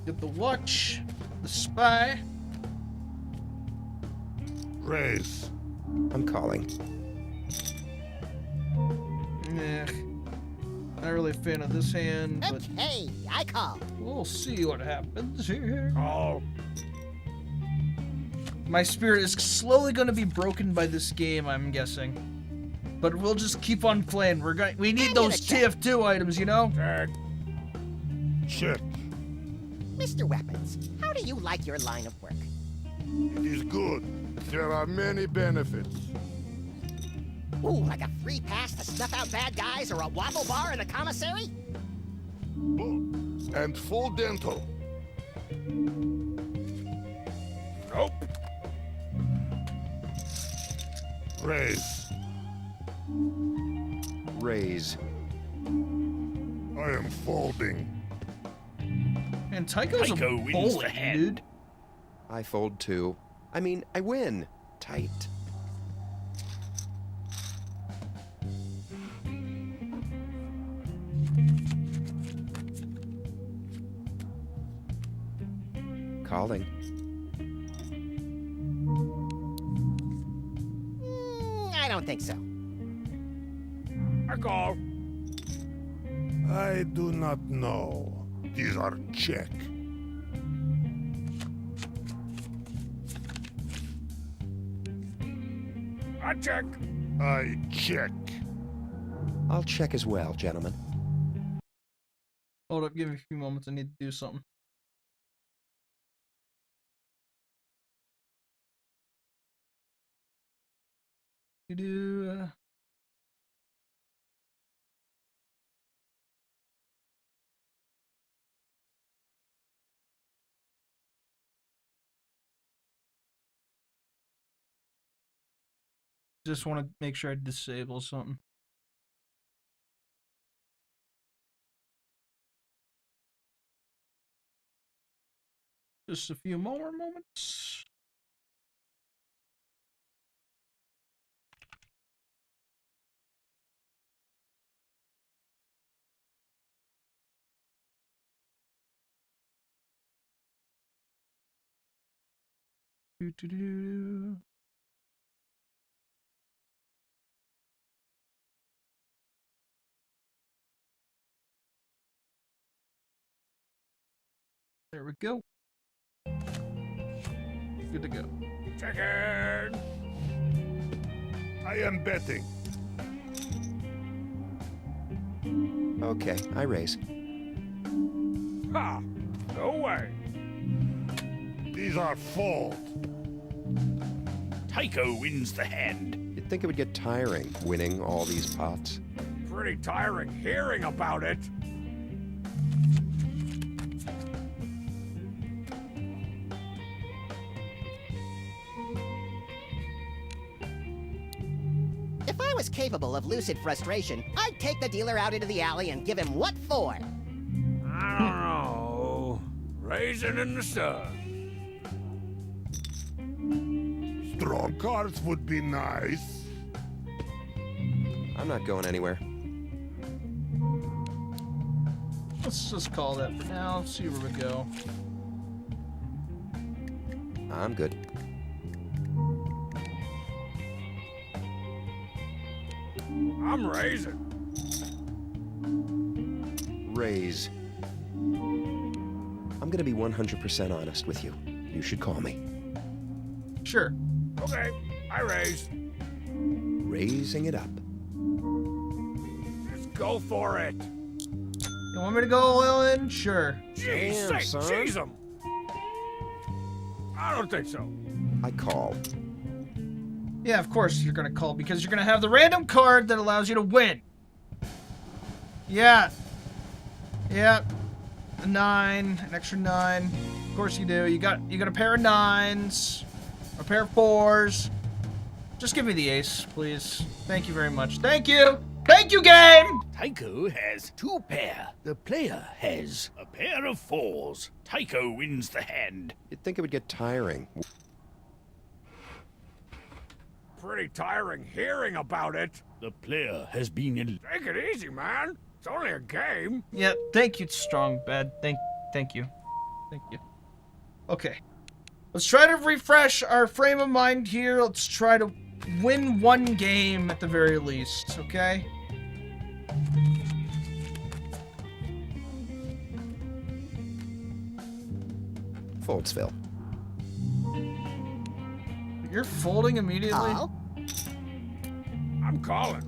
Get the watch, the spy. Raise. I'm calling. Not really a fan of this hand, but Okay, I call. we'll see what happens here. Oh, My spirit is slowly going to be broken by this game, I'm guessing. But we'll just keep on playing. We need I'm those gonna check. TF2 items, you know? check. Check. Mr. Weapons, how do you like your line of work? It is good. There are many benefits. Ooh, like a free pass to snuff out bad guys or a waffle bar in the commissary? And full dental. Nope. Raise. Raise. I am folding. And Tycho's Tycho a wins the bowling, hand. dude. I fold too. I mean, I win. Tight. Calling. I don't think so. I call. I do not know. These are check. I check. I check. I'll check as well, gentlemen. Hold up, give me a few moments. I need to do something. Do just want to make sure I disable something. Just a few more moments. Do. There we go. Good to go. Checking. I am betting. Okay, I raise. Ha! No way. These are fold. Tycho wins the hand. You'd think it would get tiring winning all these pots. Pretty tiring hearing about it. If I was capable of lucid frustration, I'd take the dealer out into the alley and give him what for? I don't know. Raising in the sun. Strong cards would be nice. I'm not going anywhere. Let's just call that for now. See where we go. I'm good. I'm raising. Raise. I'm gonna be 100% honest with you. You should call me. Sure. Okay, I raise. Raising it up. Just go for it. You want me to go all in? Sure. Jeez, Damn, say, son. cheese 'em. I don't think so. I call. Yeah, of course you're gonna call because you're gonna have the random card that allows you to win. Yeah. Yeah. A 9, an extra 9. Of course you do. You got a pair of 9s, a pair of 4s. Just give me the ace, please. Thank you very much. Thank you. Thank you, game. Tycho has 2 pair. The player has a pair of 4s. Tycho wins the hand. You'd think it would get tiring. Pretty tiring hearing about it. The player has been in. Take it easy, man. It's only a game. Yeah, thank you, Strong Bad. Thank you. Thank you. Okay. Let's try to refresh our frame of mind here. Let's try to win one game at the very least, okay? Foldsville. You're folding immediately? Oh? I'm calling.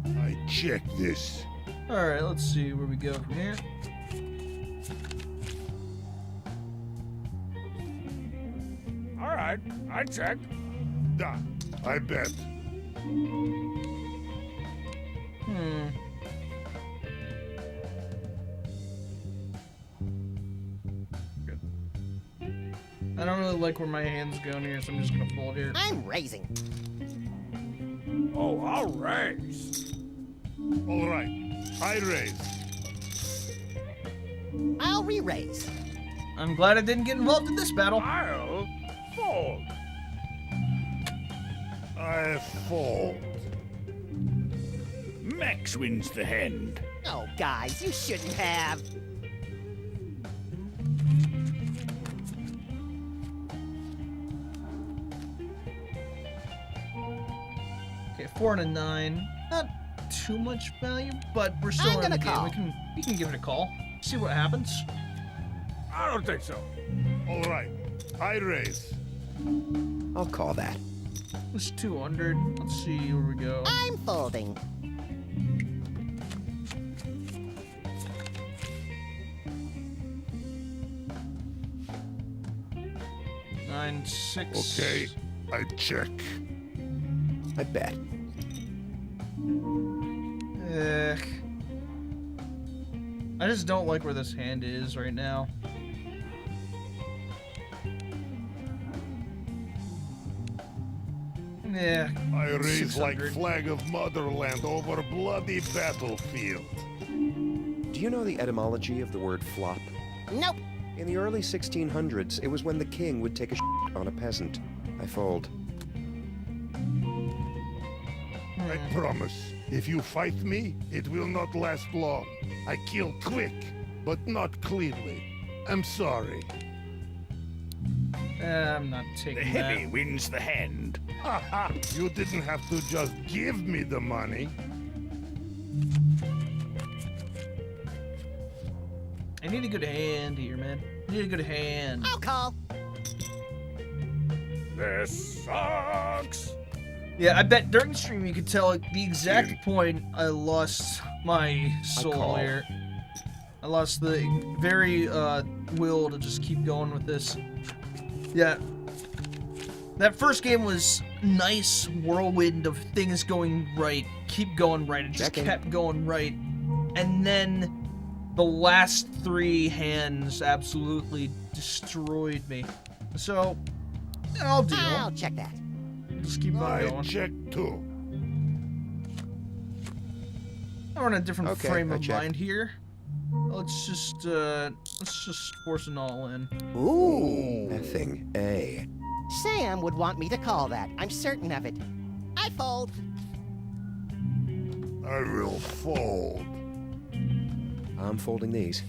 I check this. Alright, let's see where we go from here. All right, I check. Da, I bet. Hmm. I don't really like where my hand's going here, so I'm just gonna fold here. I'm raising. Oh, I'll raise. All right, I raise. I'll re-raise. I'm glad I didn't get involved in this battle. I'll fold. I fold. Max wins the hand. Oh, guys, you shouldn't have. Okay, 4 and a 9. Not too much value, but we're still I'm in the gonna game. call. We can give it a call. See what happens. I don't think so. All right, I raise. I'll call that. It's 200. Let's see where we go. I'm folding. Nine, 6. Okay, I check. I bet. Ugh. I just don't like where this hand is right now. Yeah. I raise like 600. flag of motherland over bloody battlefield. Do you know the etymology of the word flop? Nope. In the early 1600s, it was when the king would take a shit on a peasant. I fold. I promise, if you fight me, it will not last long. I kill quick, but not cleanly. I'm sorry. I'm not The taking heavy that. wins the hand. Haha, you didn't have to just give me the money. I need a good hand here, man. I need a good hand. I'll call. This sucks. Yeah, I bet during the stream you could tell at the exact point I lost my soul call. here. I lost the very will to just keep going with this. Yeah. That first game was nice whirlwind of things going right, keep going right. It just Checking. kept going right. And then the last 3 hands absolutely destroyed me. So, I'll deal. I'll check that. Just keep on I going. check too. We're in a different Okay, frame I of check. mind here. let's just force it all in. Ooh. Effing A. Sam would want me to call that. I'm certain of it. I fold. I will fold. I'm folding these.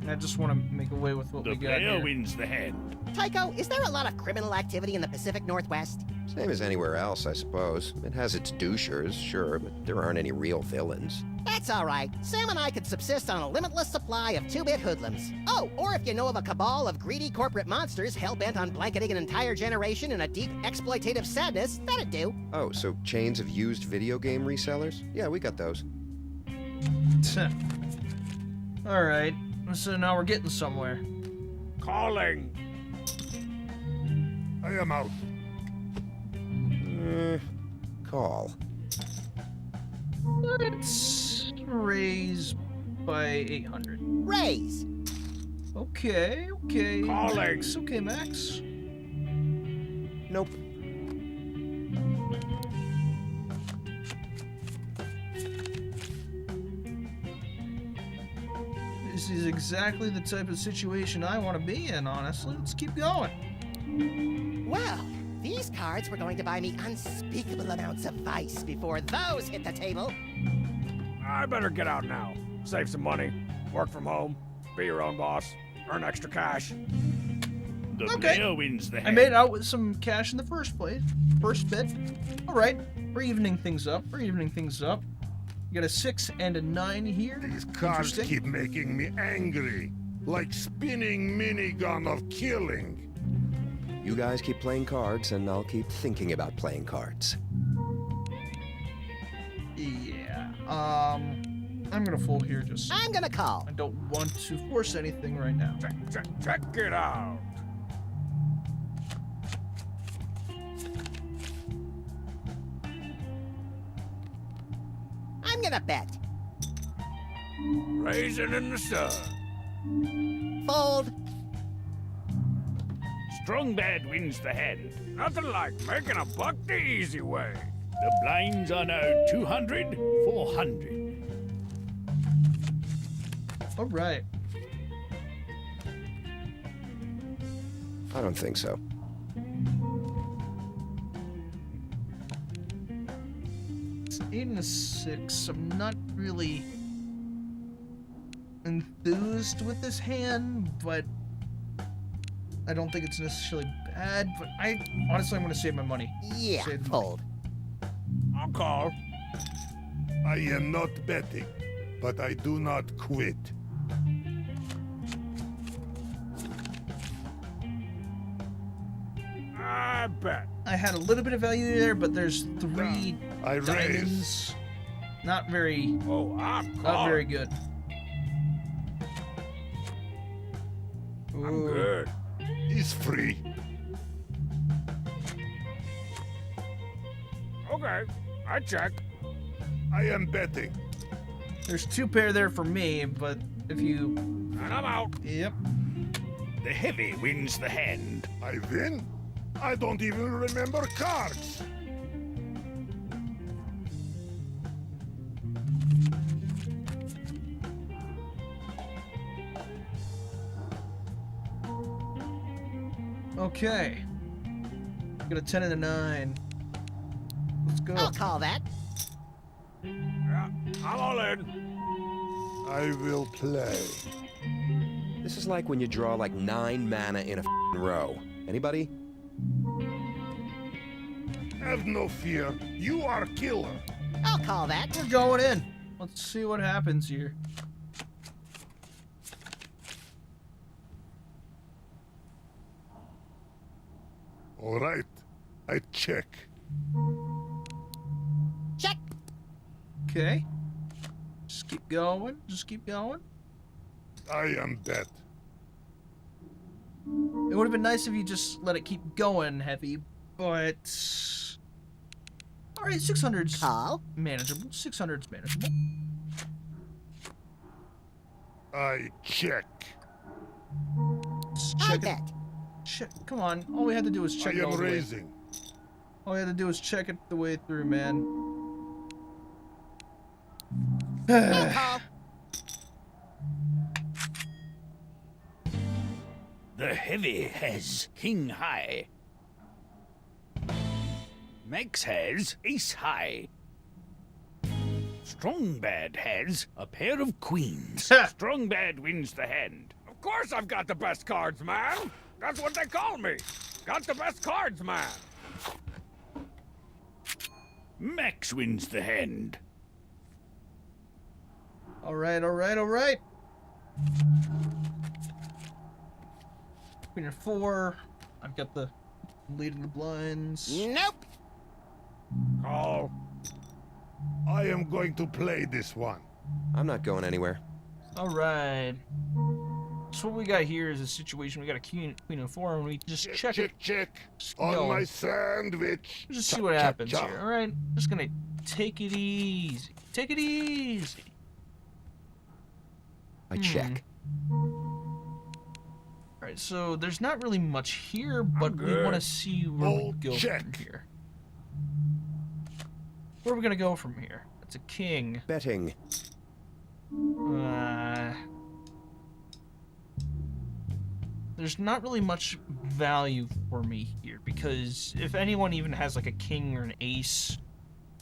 I just want to make away with what The we got player here. wins the hand. Tycho, is there a lot of criminal activity in the Pacific Northwest? Same as anywhere else, I suppose. It has its douchers, sure, but there aren't any real villains. That's all right. Sam and I could subsist on a limitless supply of 2-bit hoodlums. Oh, or if you know of a cabal of greedy corporate monsters hell-bent on blanketing an entire generation in a deep exploitative sadness, that'd do. Oh, so chains of used video game resellers? Yeah, we got those. All right. So now we're getting somewhere. Calling. I am out. Call. Let's raise by 800. Raise. Okay. Calling. Max. Okay, Max. Nope. This is exactly the type of situation I want to be in, honestly. Let's keep going. Well, these cards were going to buy me unspeakable amounts of vice before those hit the table. I better get out now. Save some money. Work from home. Be your own boss. Earn extra cash. The Okay. player wins the hand. I made out with some cash in the first bit. All right. We're evening things up. You got a 6 and a 9 here. These cards Interesting. keep making me angry. Like spinning minigun of killing. You guys keep playing cards, and I'll keep thinking about playing cards. Yeah. I'm gonna fold here. Just I'm gonna call. I don't want to force anything right now. Check it out. I'm gonna bet. Raisin in the sun. Fold. Strong bad wins the hand. Nothing like making a buck the easy way. The blinds are now 200, 400. All right. I don't think so. It's 8 and a 6. I'm not really enthused with this hand, but I don't think it's necessarily bad. But honestly, I'm gonna save my money. Yeah, Save the fold. I'll call. I am not betting, but I do not quit. I bet. I had a little bit of value there, but there's 3 I raise. diamonds. Not very Oh, I'm calling. Not very good. I'm Ooh. good. He's free. Okay, I check. I am betting. There's 2 pair there for me, but if you... And I'm out. Yep. The heavy wins the hand. I win? I don't even remember cards. Okay. Got a 10 and a 9. Let's go. I'll call that. Yeah, I'm all in. I will play. This is like when you draw like 9 mana in a row. Anybody? Have no fear. You are killer. I'll call that. We're going in. Let's see what happens here. All right. I check. Check. Okay. Just keep going. Just keep going. I am bet. It would have been nice if you just let it keep going heavy, but... Alright, 600's Call. manageable. 600's manageable. I check. Just I check it. bet. Check. Come on. All we had to do was I check it all am the way. raising. All we had to do was check it the way through, man. I'll call. The heavy has king high. Max has ace high. Strong Bad has a pair of queens. Strong Bad wins the hand. Of course I've got the best cards, man. That's what they call me. Got the best cards, man. Max wins the hand. All right, all right, all right. Queen of 4. I've got the lead of the blinds. Nope. Call. I am going to play this one. I'm not going anywhere. All right. So what we got here is a situation. We got a queen of 4, and we just check it. Check. Just On go. my sandwich. Just see Cha, what cha, happens cha. here. All right. Just gonna take it easy. Take it easy. I check. All right. So there's not really much here, but we good. want to see where we Fold go check. from here. Where are we gonna go from here? It's a king. Betting. There's not really much value for me here because if anyone even has like a king or an ace,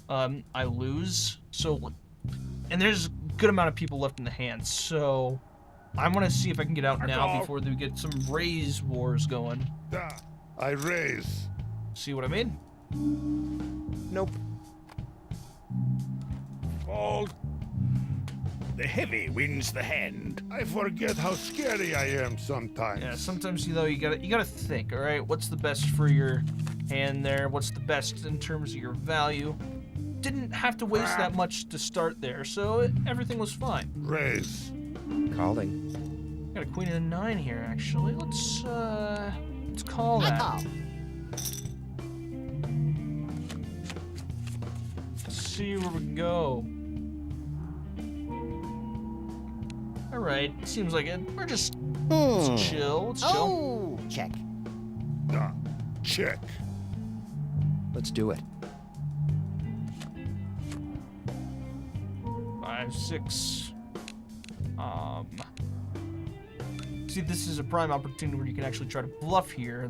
I lose. So, and there's a good amount of people left in the hand. So, I want to see if I can get out now call. before they get some raise wars going. Da. I raise. See what I mean? Nope. Fold. The heavy wins the hand. I forget how scary I am sometimes. Yeah. Sometimes you gotta think. All right, what's the best for your hand there? What's the best in terms of your value? Didn't have to waste that much to start there, so everything was fine. Raise. Calling. Got a queen and a 9 here, actually. Let's call I that. call. Let's see where we go. All right, seems like it. We're just let's chill. Let's chill. Oh, check. Da. Check. Let's do it. 5, 6. See, this is a prime opportunity where you can actually try to bluff here.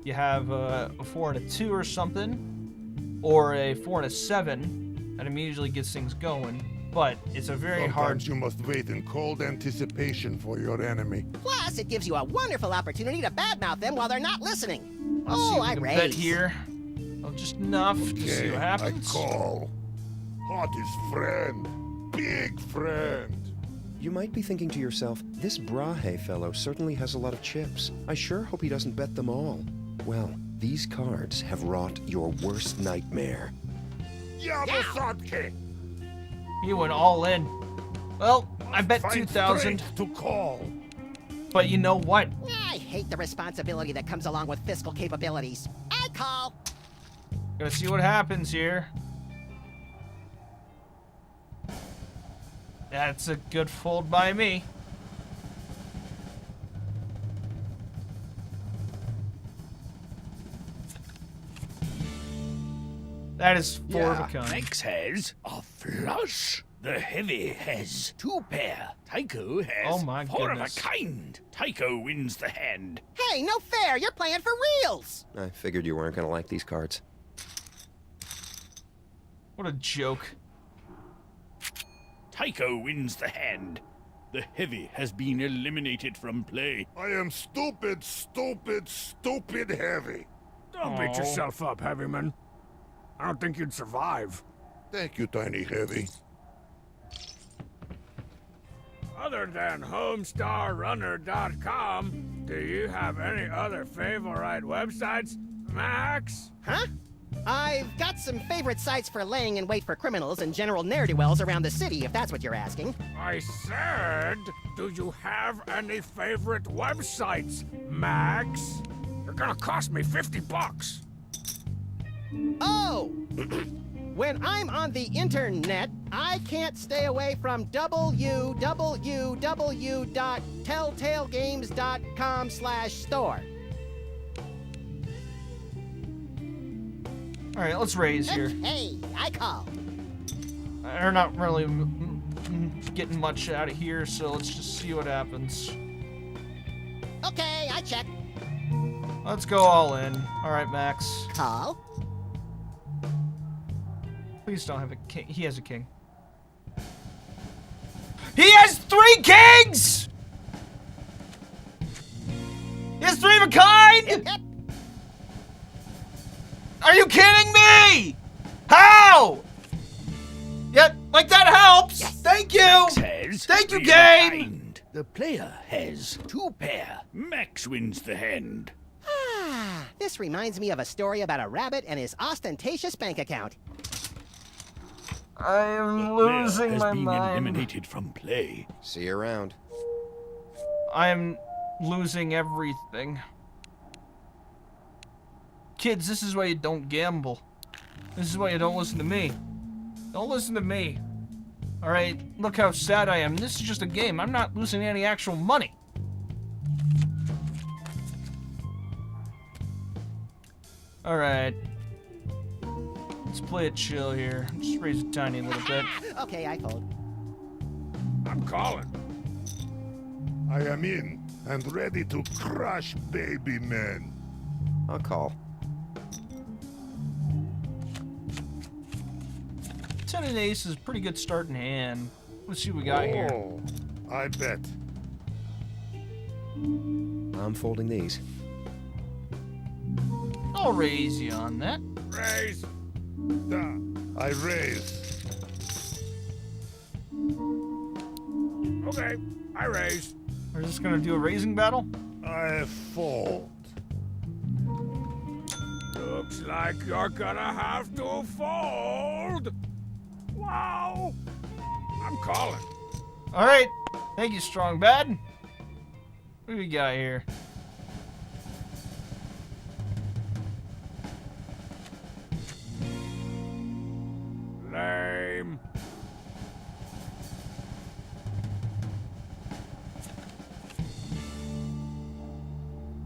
You have a 4 and a 2 or something, or a 4 and a 7, and immediately gets things going. But it's a very hard. Sometimes you must wait in cold anticipation for your enemy. Plus, it gives you a wonderful opportunity to badmouth them while they're not listening. Let's see Oh, if we I can raise. bet here. Oh, just enough to see Okay, what I happens. call. Hottest friend. Big friend. You might be thinking to yourself, this Brahe fellow certainly has a lot of chips. I sure hope he doesn't bet them all. Well, these cards have wrought your worst nightmare. Yabasaki. He went all in. Well, I bet Fight 2,000, straight to call. but you know what? I hate the responsibility that comes along with fiscal capabilities. I call. Gonna see what happens here. That's a good fold by me. That is 4 of a kind. Max has a flush. The heavy has 2 pair. Tycho has Oh my 4 goodness. of a kind. Tycho wins the hand. Hey, no fair. You're playing for reals. I figured you weren't gonna like these cards. What a joke. Tycho wins the hand. The heavy has been eliminated from play. I am stupid, stupid, stupid heavy. Don't beat yourself up, Heavyman. I don't think you'd survive. Thank you, Tiny Heavy. Other than HomestarRunner.com, do you have any other favorite websites, Max? Huh? I've got some favorite sites for laying in wait for criminals and general ne'er-do-wells around the city, if that's what you're asking. I said, do you have any favorite websites, Max? You're gonna cost me $50. Oh! When I'm on the internet, I can't stay away from www.telltalegames.com/store. All right, let's raise here. Hey, I call. They're not really getting much out of here, so let's just see what happens. Okay, I check. Let's go all in. All right, Max. Call. Please don't have a king. He has a king. He has 3 kings! He has 3 of a kind? Hip, hip. Are you kidding me? How? Yep, like that helps. Thank you. Max has Thank you, 3 of a game. kind. The player has 2 pair. Max wins the hand. Ah, this reminds me of a story about a rabbit and his ostentatious bank account. I am The player losing has my been mind. eliminated from play. See you around. I am losing everything. Kids, this is why you don't gamble. This is why you don't listen to me. Don't listen to me. Alright, look how sad I am. This is just a game. I'm not losing any actual money. Alright. Let's play it chill here. Just raise it tiny a little bit. Okay, I fold. I'm calling. I am in and ready to crush baby men. I'll call. 10 and ace is a pretty good starting hand. Let's see what we got here. Oh, I bet. I'm folding these. I'll raise you on that. Raise. Da. I raise. Okay, I raise. We're just gonna do a raising battle? I fold. Looks like you're gonna have to fold. Wow. I'm calling. Alright. Thank you, Strong Bad. What do we got here? Lame.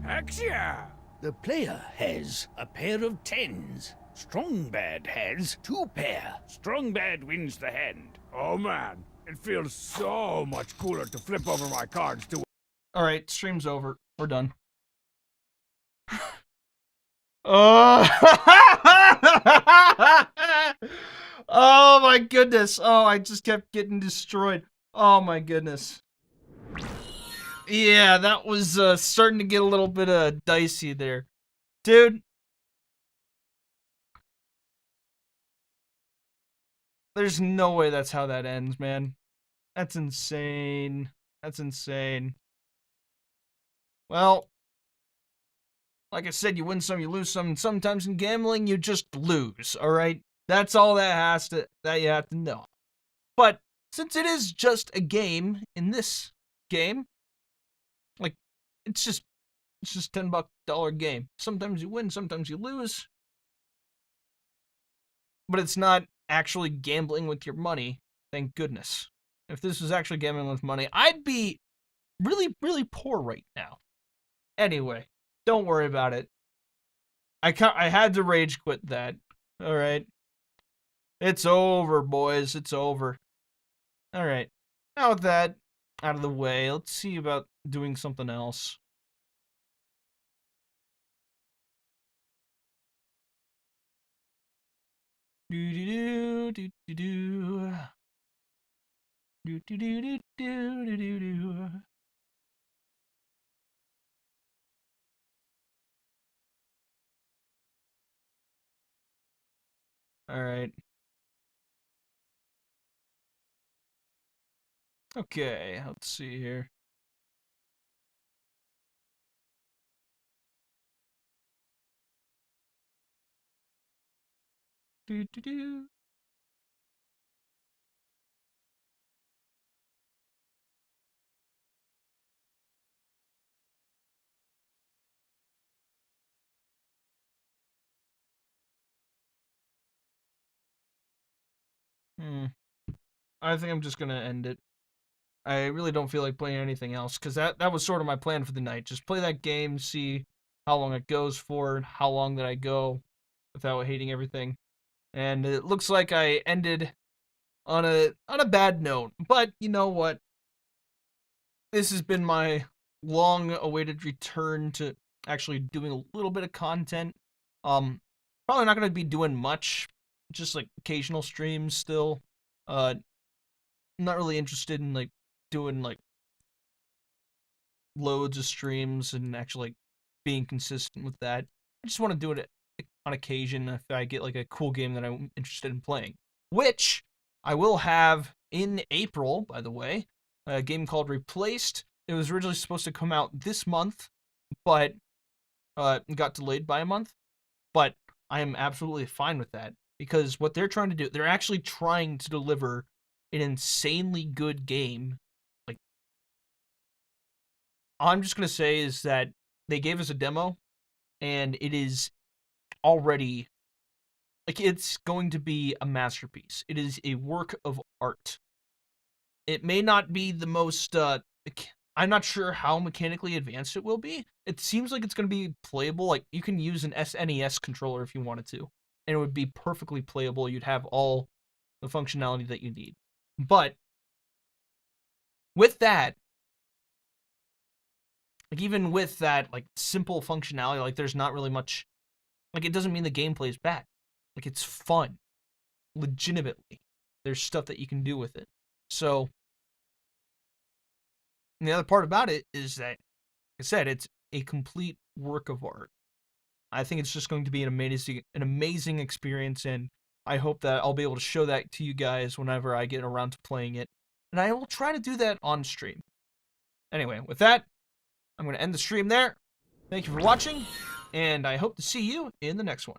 Heck yeah. The player has a pair of 10s. Strongbad has 2 pair. Strongbad wins the hand. Oh man, it feels so much cooler to flip over my cards to. Alright, stream's over. We're done. Oh. Oh my goodness. Oh, I just kept getting destroyed. Oh my goodness. Yeah, that was starting to get a little bit dicey there. Dude. There's no way that's how that ends, man. That's insane. That's insane. Well, like I said, you win some, you lose some, and sometimes in gambling, you just lose, alright? That's all that you have to know. But since it is just a game in this game, like it's just $10 game. Sometimes you win, sometimes you lose. But it's not actually gambling with your money, thank goodness. If this was actually gambling with money, I'd be really, really poor right now. Anyway, don't worry about it. I had to rage quit that. Alright. It's over, boys. It's over. Alright. Now with that out of the way, let's see about doing something else. Do do do do do do do do do do do do. All right. Okay, let's see here. Do do do. I think I'm just gonna end it. I really don't feel like playing anything else, because that was sort of my plan for the night. Just play that game, see how long it goes for, how long that I go without hating everything. And it looks like I ended on a bad note. But you know what? This has been my long-awaited return to actually doing a little bit of content. Probably not going to be doing much, just like occasional streams still. Not really interested in like doing like loads of streams and actually like being consistent with that. I just want to do it on occasion if I get like a cool game that I'm interested in playing, which I will have in April, by the way, a game called Replaced. It was originally supposed to come out this month, but got delayed by a month. But I am absolutely fine with that because what they're trying to do, they're actually trying to deliver an insanely good game. Like, all I'm just going to say is that they gave us a demo and it is already, like, it's going to be a masterpiece. It is a work of art. It may not be the most, I'm not sure how mechanically advanced it will be. It seems like it's going to be playable. Like, you can use an SNES controller if you wanted to, and it would be perfectly playable. You'd have all the functionality that you need. But with that, like, even with that, like, simple functionality, like, there's not really much, like, it doesn't mean the gameplay is bad. Like, it's fun. Legitimately. There's stuff that you can do with it. So, and the other part about it is that, like I said, it's a complete work of art. I think it's just going to be an amazing experience, and I hope that I'll be able to show that to you guys whenever I get around to playing it. And I will try to do that on stream. Anyway, with that, I'm going to end the stream there. Thank you for watching, and I hope to see you in the next one.